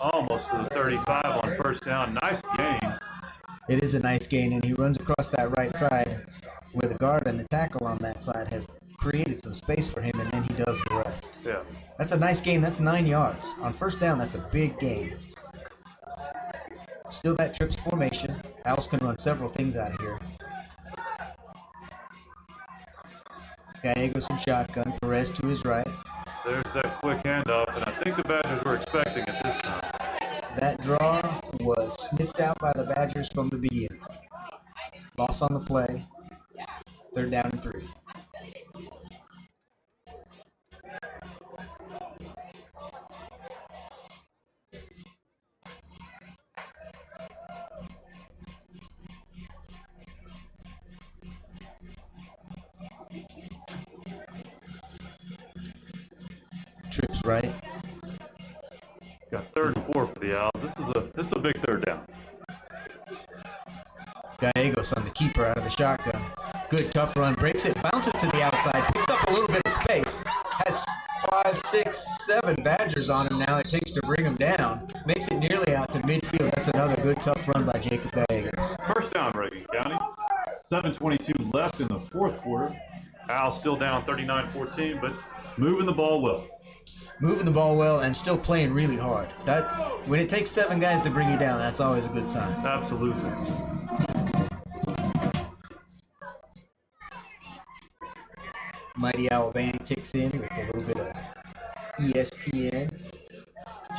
almost to the 35 on first down. Nice gain. It is a nice gain, and he runs across that right side where the guard and the tackle on that side have created some space for him, and then he does the rest. Yeah. That's a nice gain. That's 9 yards. On first down, that's a big gain. Still that trips formation. Owls can run several things out of here. Gallegos in shotgun. Perez to his right. There's that quick handoff, and I think the Badgers were expecting it this time. That draw was sniffed out by the Badgers from the beginning. Loss on the play. 3rd down and 3. Trips right. Got 3rd and 4 for the Owls. This is a big 3rd down. Gallegos on the keeper out of the shotgun. Good tough run, breaks it, bounces to the outside, picks up a little bit of space. Has 5, 6, 7 Badgers on him now. It takes to bring him down. Makes it nearly out to midfield. That's another good tough run by Jacob Gallegos. First down, Reagan County. 7:22 left in the 4th quarter. Owls still down 39-14, but moving the ball well. Moving the ball well and still playing really hard. When it takes 7 guys to bring you down, that's always a good sign. Absolutely. Mighty Owl Band kicks in with a little bit of ESPN.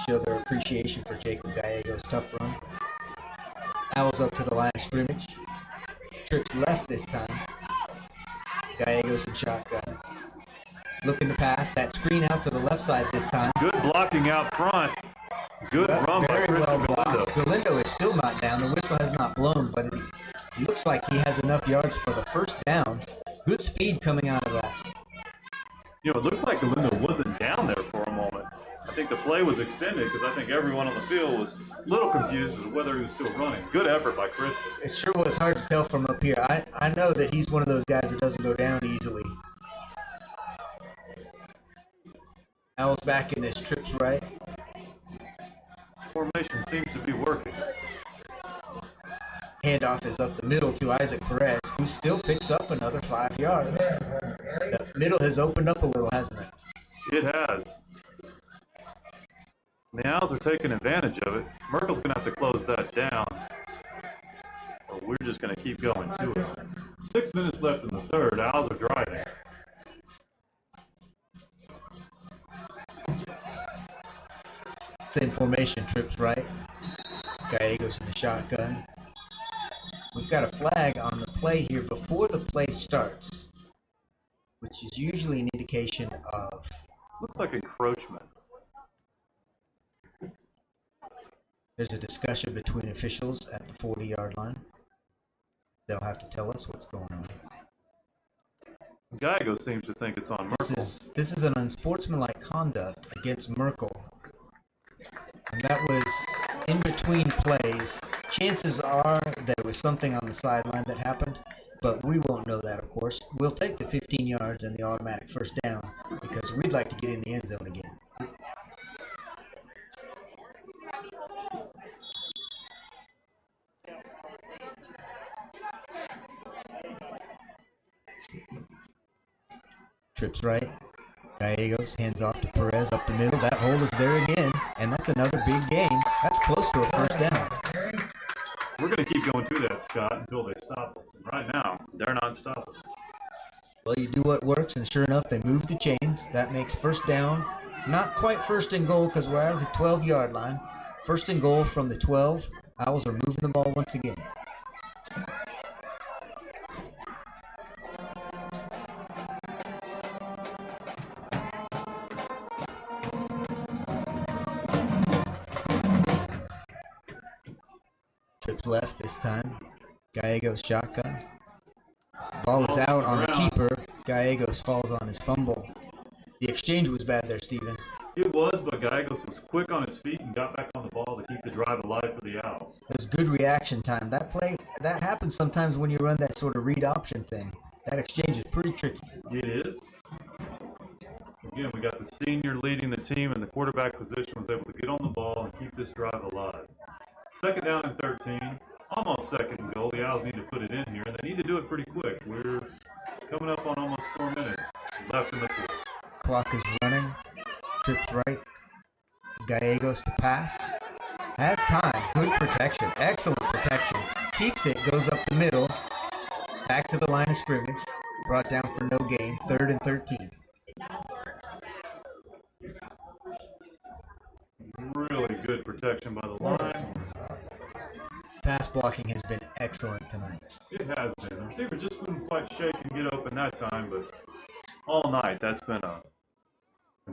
Show their appreciation for Jacob Gallegos' tough run. Owls up to the line of scrimmage. Trips left this time. Gallegos in shotgun. Looking to pass. That screen out to the left side this time. Good blocking out front. Good run by Very Christian well blocked. Galindo. Galindo is still not down. The whistle has not blown, but it looks like he has enough yards for the first down. Good speed coming out of that. You know, it looked like Galindo wasn't down there for a moment. I think the play was extended because I think everyone on the field was a little confused as to whether he was still running. Good effort by Christian. It sure was hard to tell from up here. I know that he's one of those guys that doesn't go down easily. Owls back in this, trips right. This formation seems to be working. Handoff is up the middle to Isaac Perez, who still picks up another 5 yards. The middle has opened up a little, hasn't it? It has. The Owls are taking advantage of it. Merkel's going to have to close that down. But we're just going to keep going to it. 6 minutes left in the 3rd. Owls are driving. Same formation, trips right. Gallegos in the shotgun. We've got a flag on the play here before the play starts, which is usually an indication of... Looks like encroachment. There's a discussion between officials at the 40-yard line. They'll have to tell us what's going on. Gallego seems to think it's on Merkel. This is an unsportsmanlike conduct against Merkel. And that was in between plays. Chances are there was something on the sideline that happened, but we won't know that, of course. We'll take the 15 yards and the automatic first down because we'd like to get in the end zone again. Trips right. Gallegos hands off to Perez up the middle. That hole is there again, and that's another big gain. That's close to a first down. We're going to keep going through that, Scott, until they stop us. And right now, they're not stopping us. Well, you do what works, and sure enough, they move the chains. That makes first down. Not quite first and goal because we're out of the 12-yard line. First and goal from the 12. Owls are moving the ball once again. Trips left this time. Gallegos shotgun. Ball is out on the keeper. Gallegos falls on his fumble. The exchange was bad there, Steven. It was, but Gallegos was quick on his feet and got back on the ball to keep the drive alive for the Owls. It was good reaction time. That play, that happens sometimes when you run that sort of read option thing. That exchange is pretty tricky. It is. Again, we got the senior leading the team, and the quarterback position was able to get on the ball and keep this drive alive. 2nd down and 13. Almost 2nd and goal. The Owls need to put it in here, and they need to do it pretty quick. We're coming up on almost 4 minutes left in the 4th. Clock is running. Trips right. Gallegos to pass. Has time. Good protection. Excellent protection. Keeps it. Goes up the middle. Back to the line of scrimmage. Brought down for no gain. 3rd and 13. Really good protection by the line. Pass blocking has been excellent tonight. It has been. The receiver just couldn't quite shake and get open that time, but all night that's been a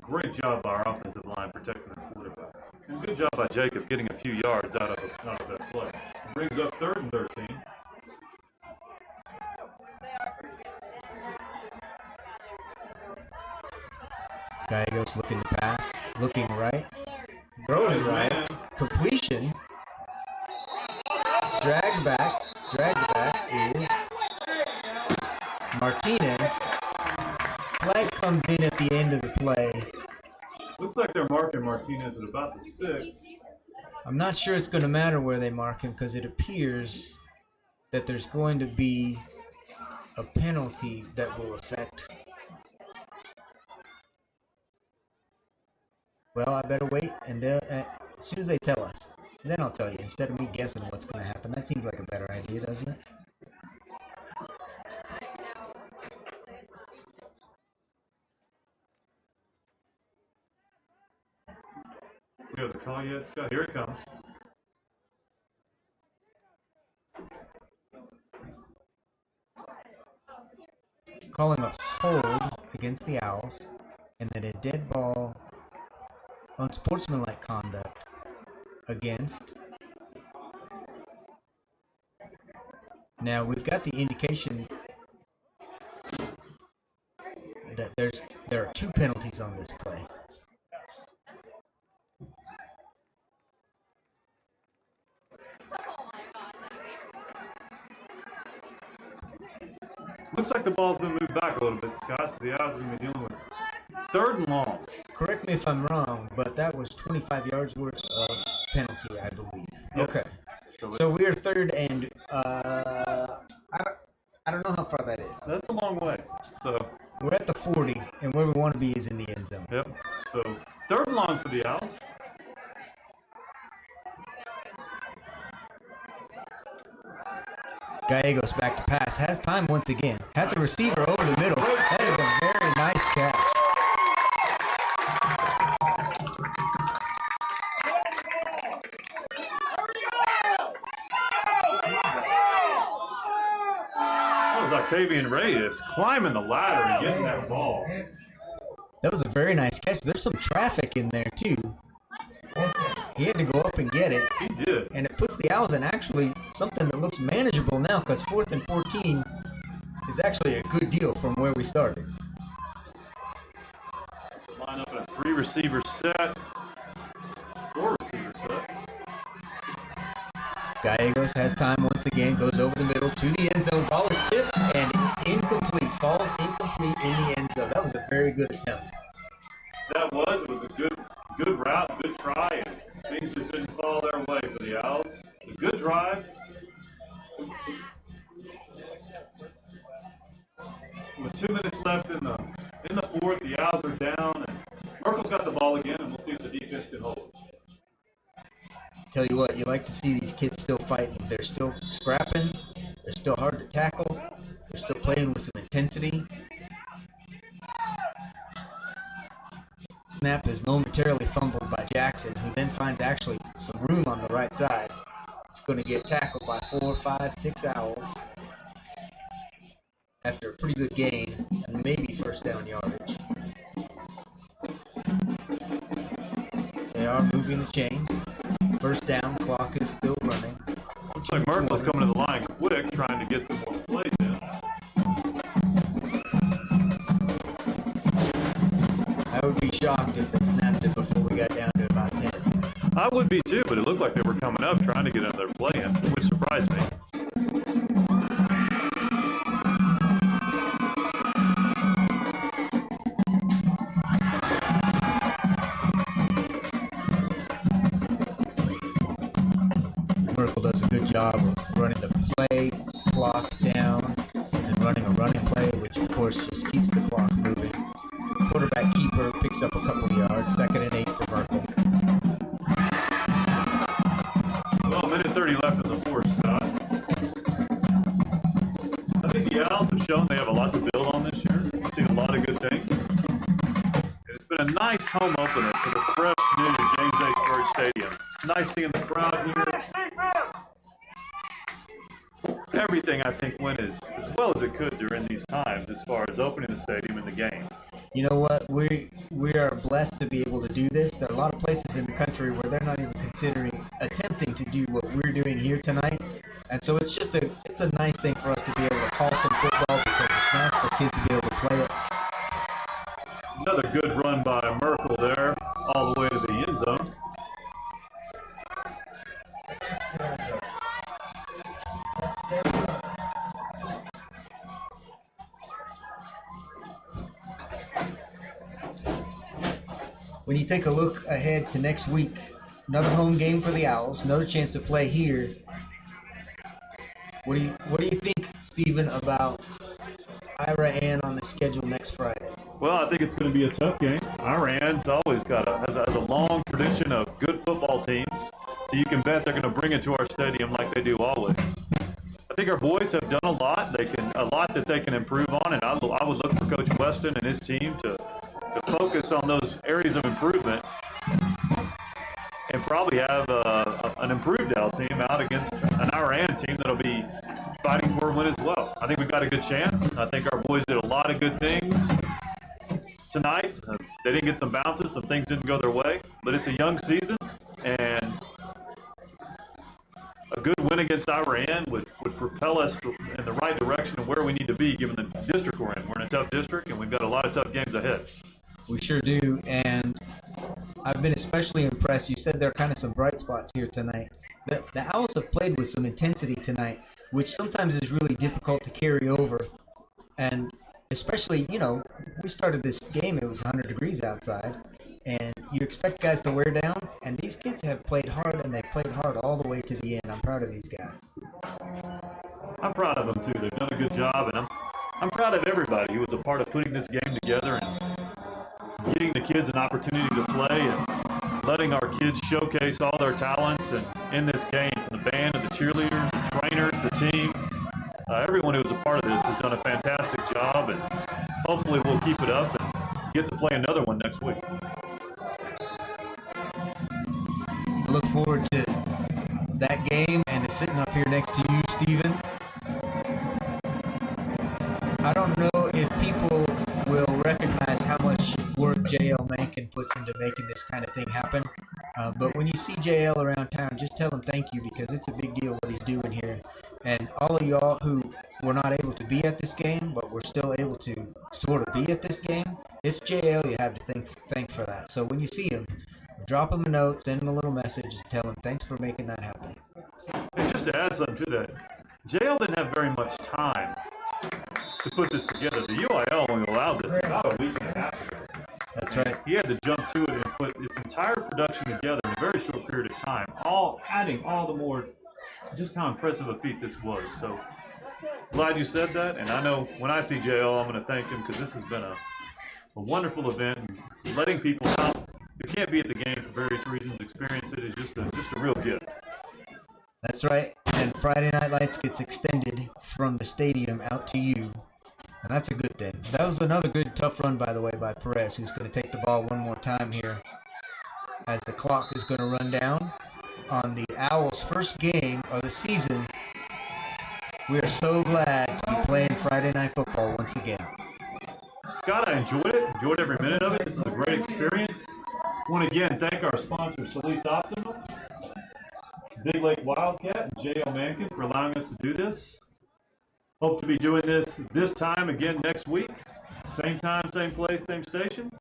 great job by our offensive line protecting the quarterback. And good job by Jacob getting a few yards out of that play. Brings up 3rd and 13. Gallegos looking to pass. Looking right. Throwing right. Completion. Dragged back is Martinez. Flag comes in at the end of the play. Looks like they're marking Martinez at about the 6. I'm not sure it's going to matter where they mark him because it appears that there's going to be a penalty that will affect. Well, I better wait, and as soon as they tell us, then I'll tell you, instead of me guessing what's going to happen. That seems like a better idea, doesn't it? We have the call yet, Scott? Here it comes. Calling a hold against the Owls, and then a dead ball unsportsmanlike conduct against. Now we've got the indication that there are 2 penalties on this play. Looks like the ball's been moved back a little bit, Scott, so the Owls are going to be dealing with 3rd and long. Correct me if I'm wrong, but that was 25 yards worth of penalty, I believe. Yes. Okay. So we are 3rd and I don't know how far that is. That's a long way. So We're at the 40, and where we want to be is in the end zone. yep. So 3rd and long for the Owls. Gallegos back to pass. Has time once again. Has a receiver over the middle. That is a very nice catch. That was Octavian Reyes climbing the ladder and getting that ball. That was a very nice catch. There's some traffic in there, too. He had to go up and get it. He did. And it puts the Owls in actually something that looks manageable now because 4th and 14 is actually a good deal from where we started. Line up in a 3-receiver set. 4-receiver set. Gallegos has time once again, goes over the middle to the end zone. Ball is tipped and incomplete. Falls incomplete in the end zone. That was a very good attempt. That was. It was a good route, good try, and things just didn't fall their way for the Owls. A good drive. With 2 minutes left in the 4th, the Owls are down, and Merkel's got the ball again, and we'll see if the defense can hold it. Tell you what, you like to see these kids still fighting. They're still scrapping. They're still hard to tackle. They're still playing with some intensity. Snap is momentarily fumbled by Jackson, who then finds actually some room on the right side. It's going to get tackled by 4, 5, 6 Owls after a pretty good gain and maybe 1st down yardage. They are moving the chains. 1st down, clock is still running. Looks like Merkel's coming to the line quick, trying to get some more plays in. I would be shocked if they snapped it before we got down to about 10. I would be too, but it looked like they were coming up, trying to get another play in, which surprised me. Merkel does a good job of running the play clock down and running a running play, which of course just keeps the clock moving. Quarterback keeper picks up a couple of yards. 2nd and 8 for Merkel. Well, a minute 30 left in the fourth, Scott. I think the Owls have shown they have a lot to build on this year. We've seen a lot of good things. It's been a nice home opener for the fresh new James H. Byrd Stadium. It's nice seeing the crowd here. Everything, I think, went as well as it could during these times as far as opening the stadium and the game. You know what? We are blessed to be able to do this. There are a lot of places in the country where they're not even attempting to do what we're doing here tonight. And so it's a nice thing for us to be able to call some football because it's nice for kids to be able to play it. Another good run by Merkel there, all the way to the end zone. When you take a look ahead to next week, another home game for the Owls, another chance to play here. What do you think, Stephen, about Ira Ann on the schedule next Friday? Well, I think it's going to be a tough game. Iran's always has a long tradition of good football teams, so you can bet they're going to bring it to our stadium like they do always. I think our boys have done a lot that they can improve on, and I would look for Coach Weston and his team to focus on those areas of improvement and probably have an improved Owl team out against an Iran team that'll be fighting for a win as well. I think we've got a good chance. I think our boys did a lot of good things tonight. They didn't get some bounces, some things didn't go their way, but it's a young season, and a good win against Iran would propel us in the right direction of where we need to be given the district we're in. We're in a tough district, and we've got a lot of tough games ahead. We sure do, and I've been especially impressed. You said there are kind of some bright spots here tonight. The Owls have played with some intensity tonight, which sometimes is really difficult to carry over. And especially, we started this game, it was 100 degrees outside, and you expect guys to wear down, and these kids have played hard, and they've played hard all the way to the end. I'm proud of these guys. I'm proud of them, too. They've done a good job, and I'm proud of everybody who was a part of putting this game together and getting the kids an opportunity to play and letting our kids showcase all their talents and in this game. The band and the cheerleaders, the trainers, the team, everyone who was a part of this has done a fantastic job, and hopefully we'll keep it up and get to play another one next week. I look forward to that game and to sitting up here next to you, Stephen. I don't know if people will recognize how much work J.L. Mankin puts into making this kind of thing happen. But when you see J.L. around town, just tell him thank you, because it's a big deal what he's doing here. And all of y'all who were not able to be at this game, but were still able to sort of be at this game, it's J.L. you have to thank for that. So when you see him, drop him a note, send him a little message, and tell him thanks for making that happen. And just to add something to that, J.L. didn't have very much time to put this together. The UIL only allowed this about a week and a half ago. That's right. He had to jump to it and put its entire production together in a very short period of time, adding all the more just how impressive a feat this was. So glad you said that, and I know when I see JL, I'm going to thank him, because this has been a wonderful event, and letting people out who can't be at the game for various reasons experience it is just a real gift. That's right. And Friday Night Lights gets extended from the stadium out to you. And that's a good thing. That was another good tough run, by the way, by Perez, who's going to take the ball one more time here as the clock is going to run down on the Owls' first game of the season. We are so glad to be playing Friday Night Football once again. Scott, I enjoyed every minute of it. This is a great experience. I want to again thank our sponsor, Soliz Optimum, Big Lake Wildcat, and J.L. Mankin for allowing us to do this. Hope to be doing this time again next week. Same time, same place, same station.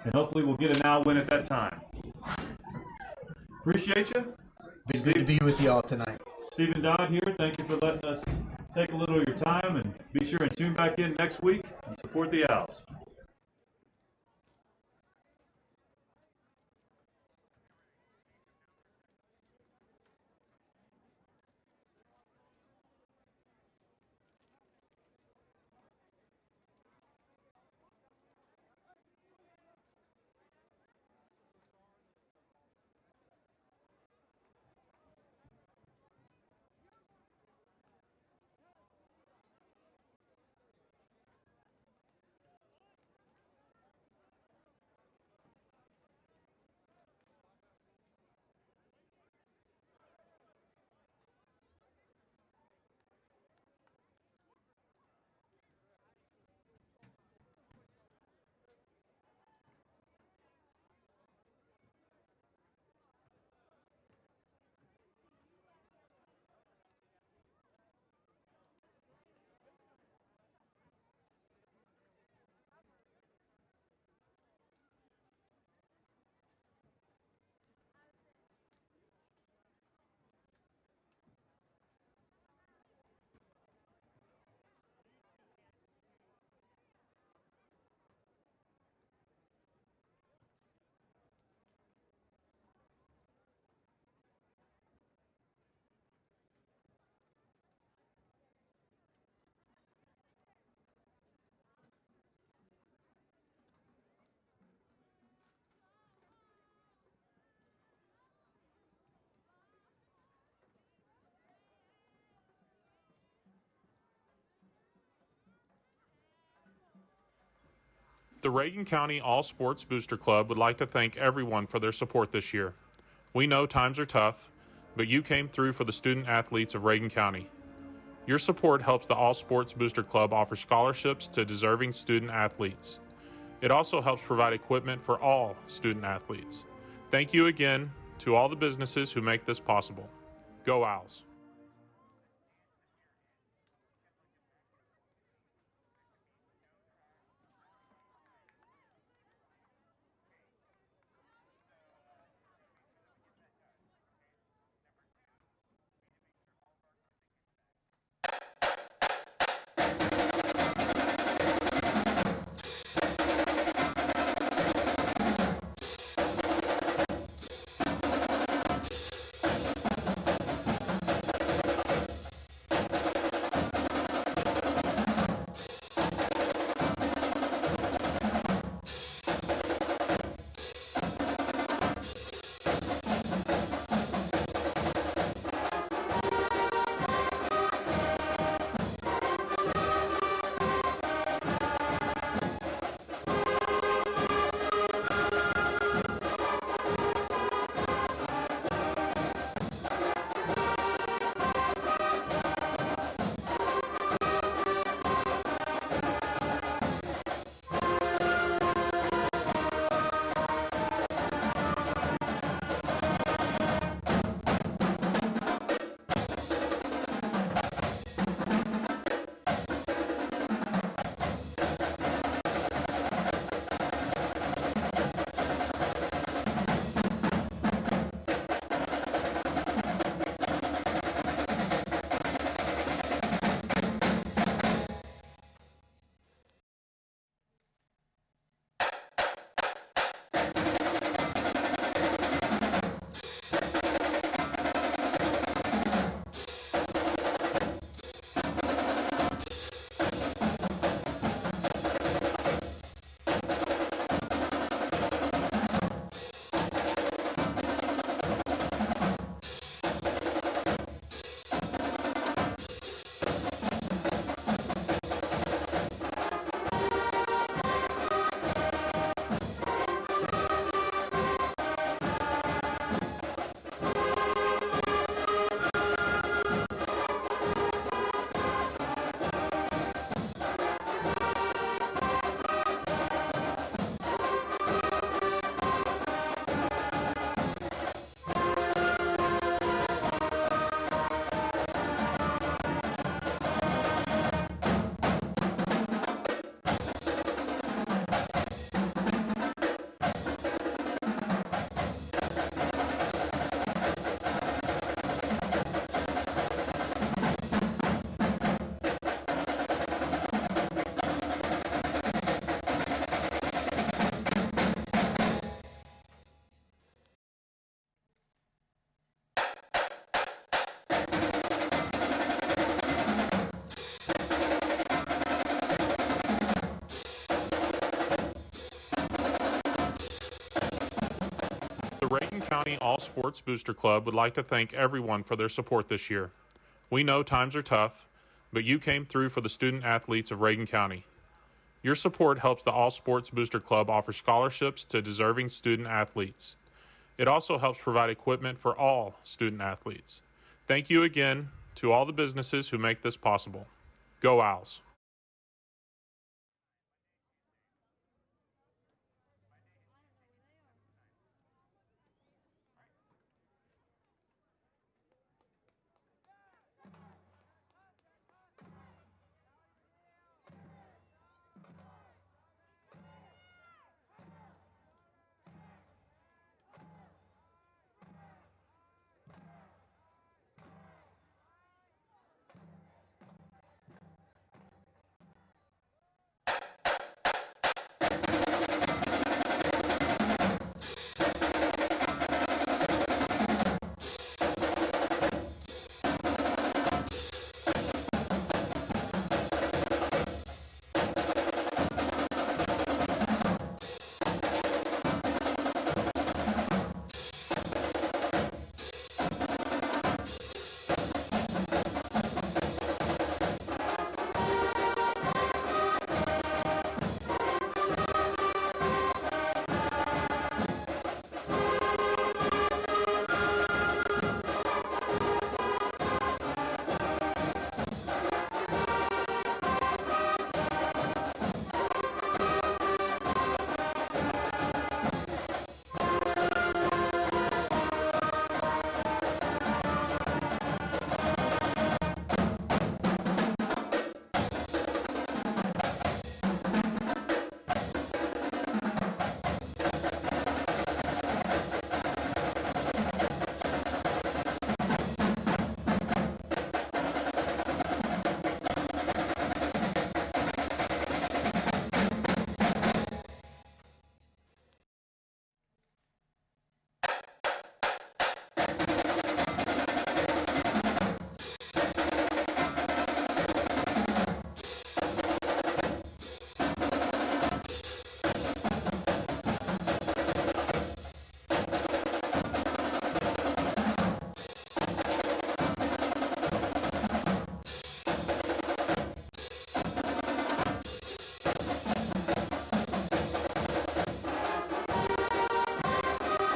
And hopefully we'll get an Owl win at that time. Appreciate you. Been good to be with you all tonight. Stephen Dodd here. Thank you for letting us take a little of your time. And be sure and tune back in next week and support the Owls. The Reagan County All Sports Booster Club would like to thank everyone for their support this year. We know times are tough, but you came through for the student athletes of Reagan County. Your support helps the All Sports Booster Club offer scholarships to deserving student athletes. It also helps provide equipment for all student athletes. Thank you again to all the businesses who make this possible. Go Owls! The Reagan County All Sports Booster Club would like to thank everyone for their support this year. We know times are tough, but you came through for the student athletes of Reagan County. Your support helps the All Sports Booster Club offer scholarships to deserving student athletes. It also helps provide equipment for all student athletes. Thank you again to all the businesses who make this possible. Go Owls!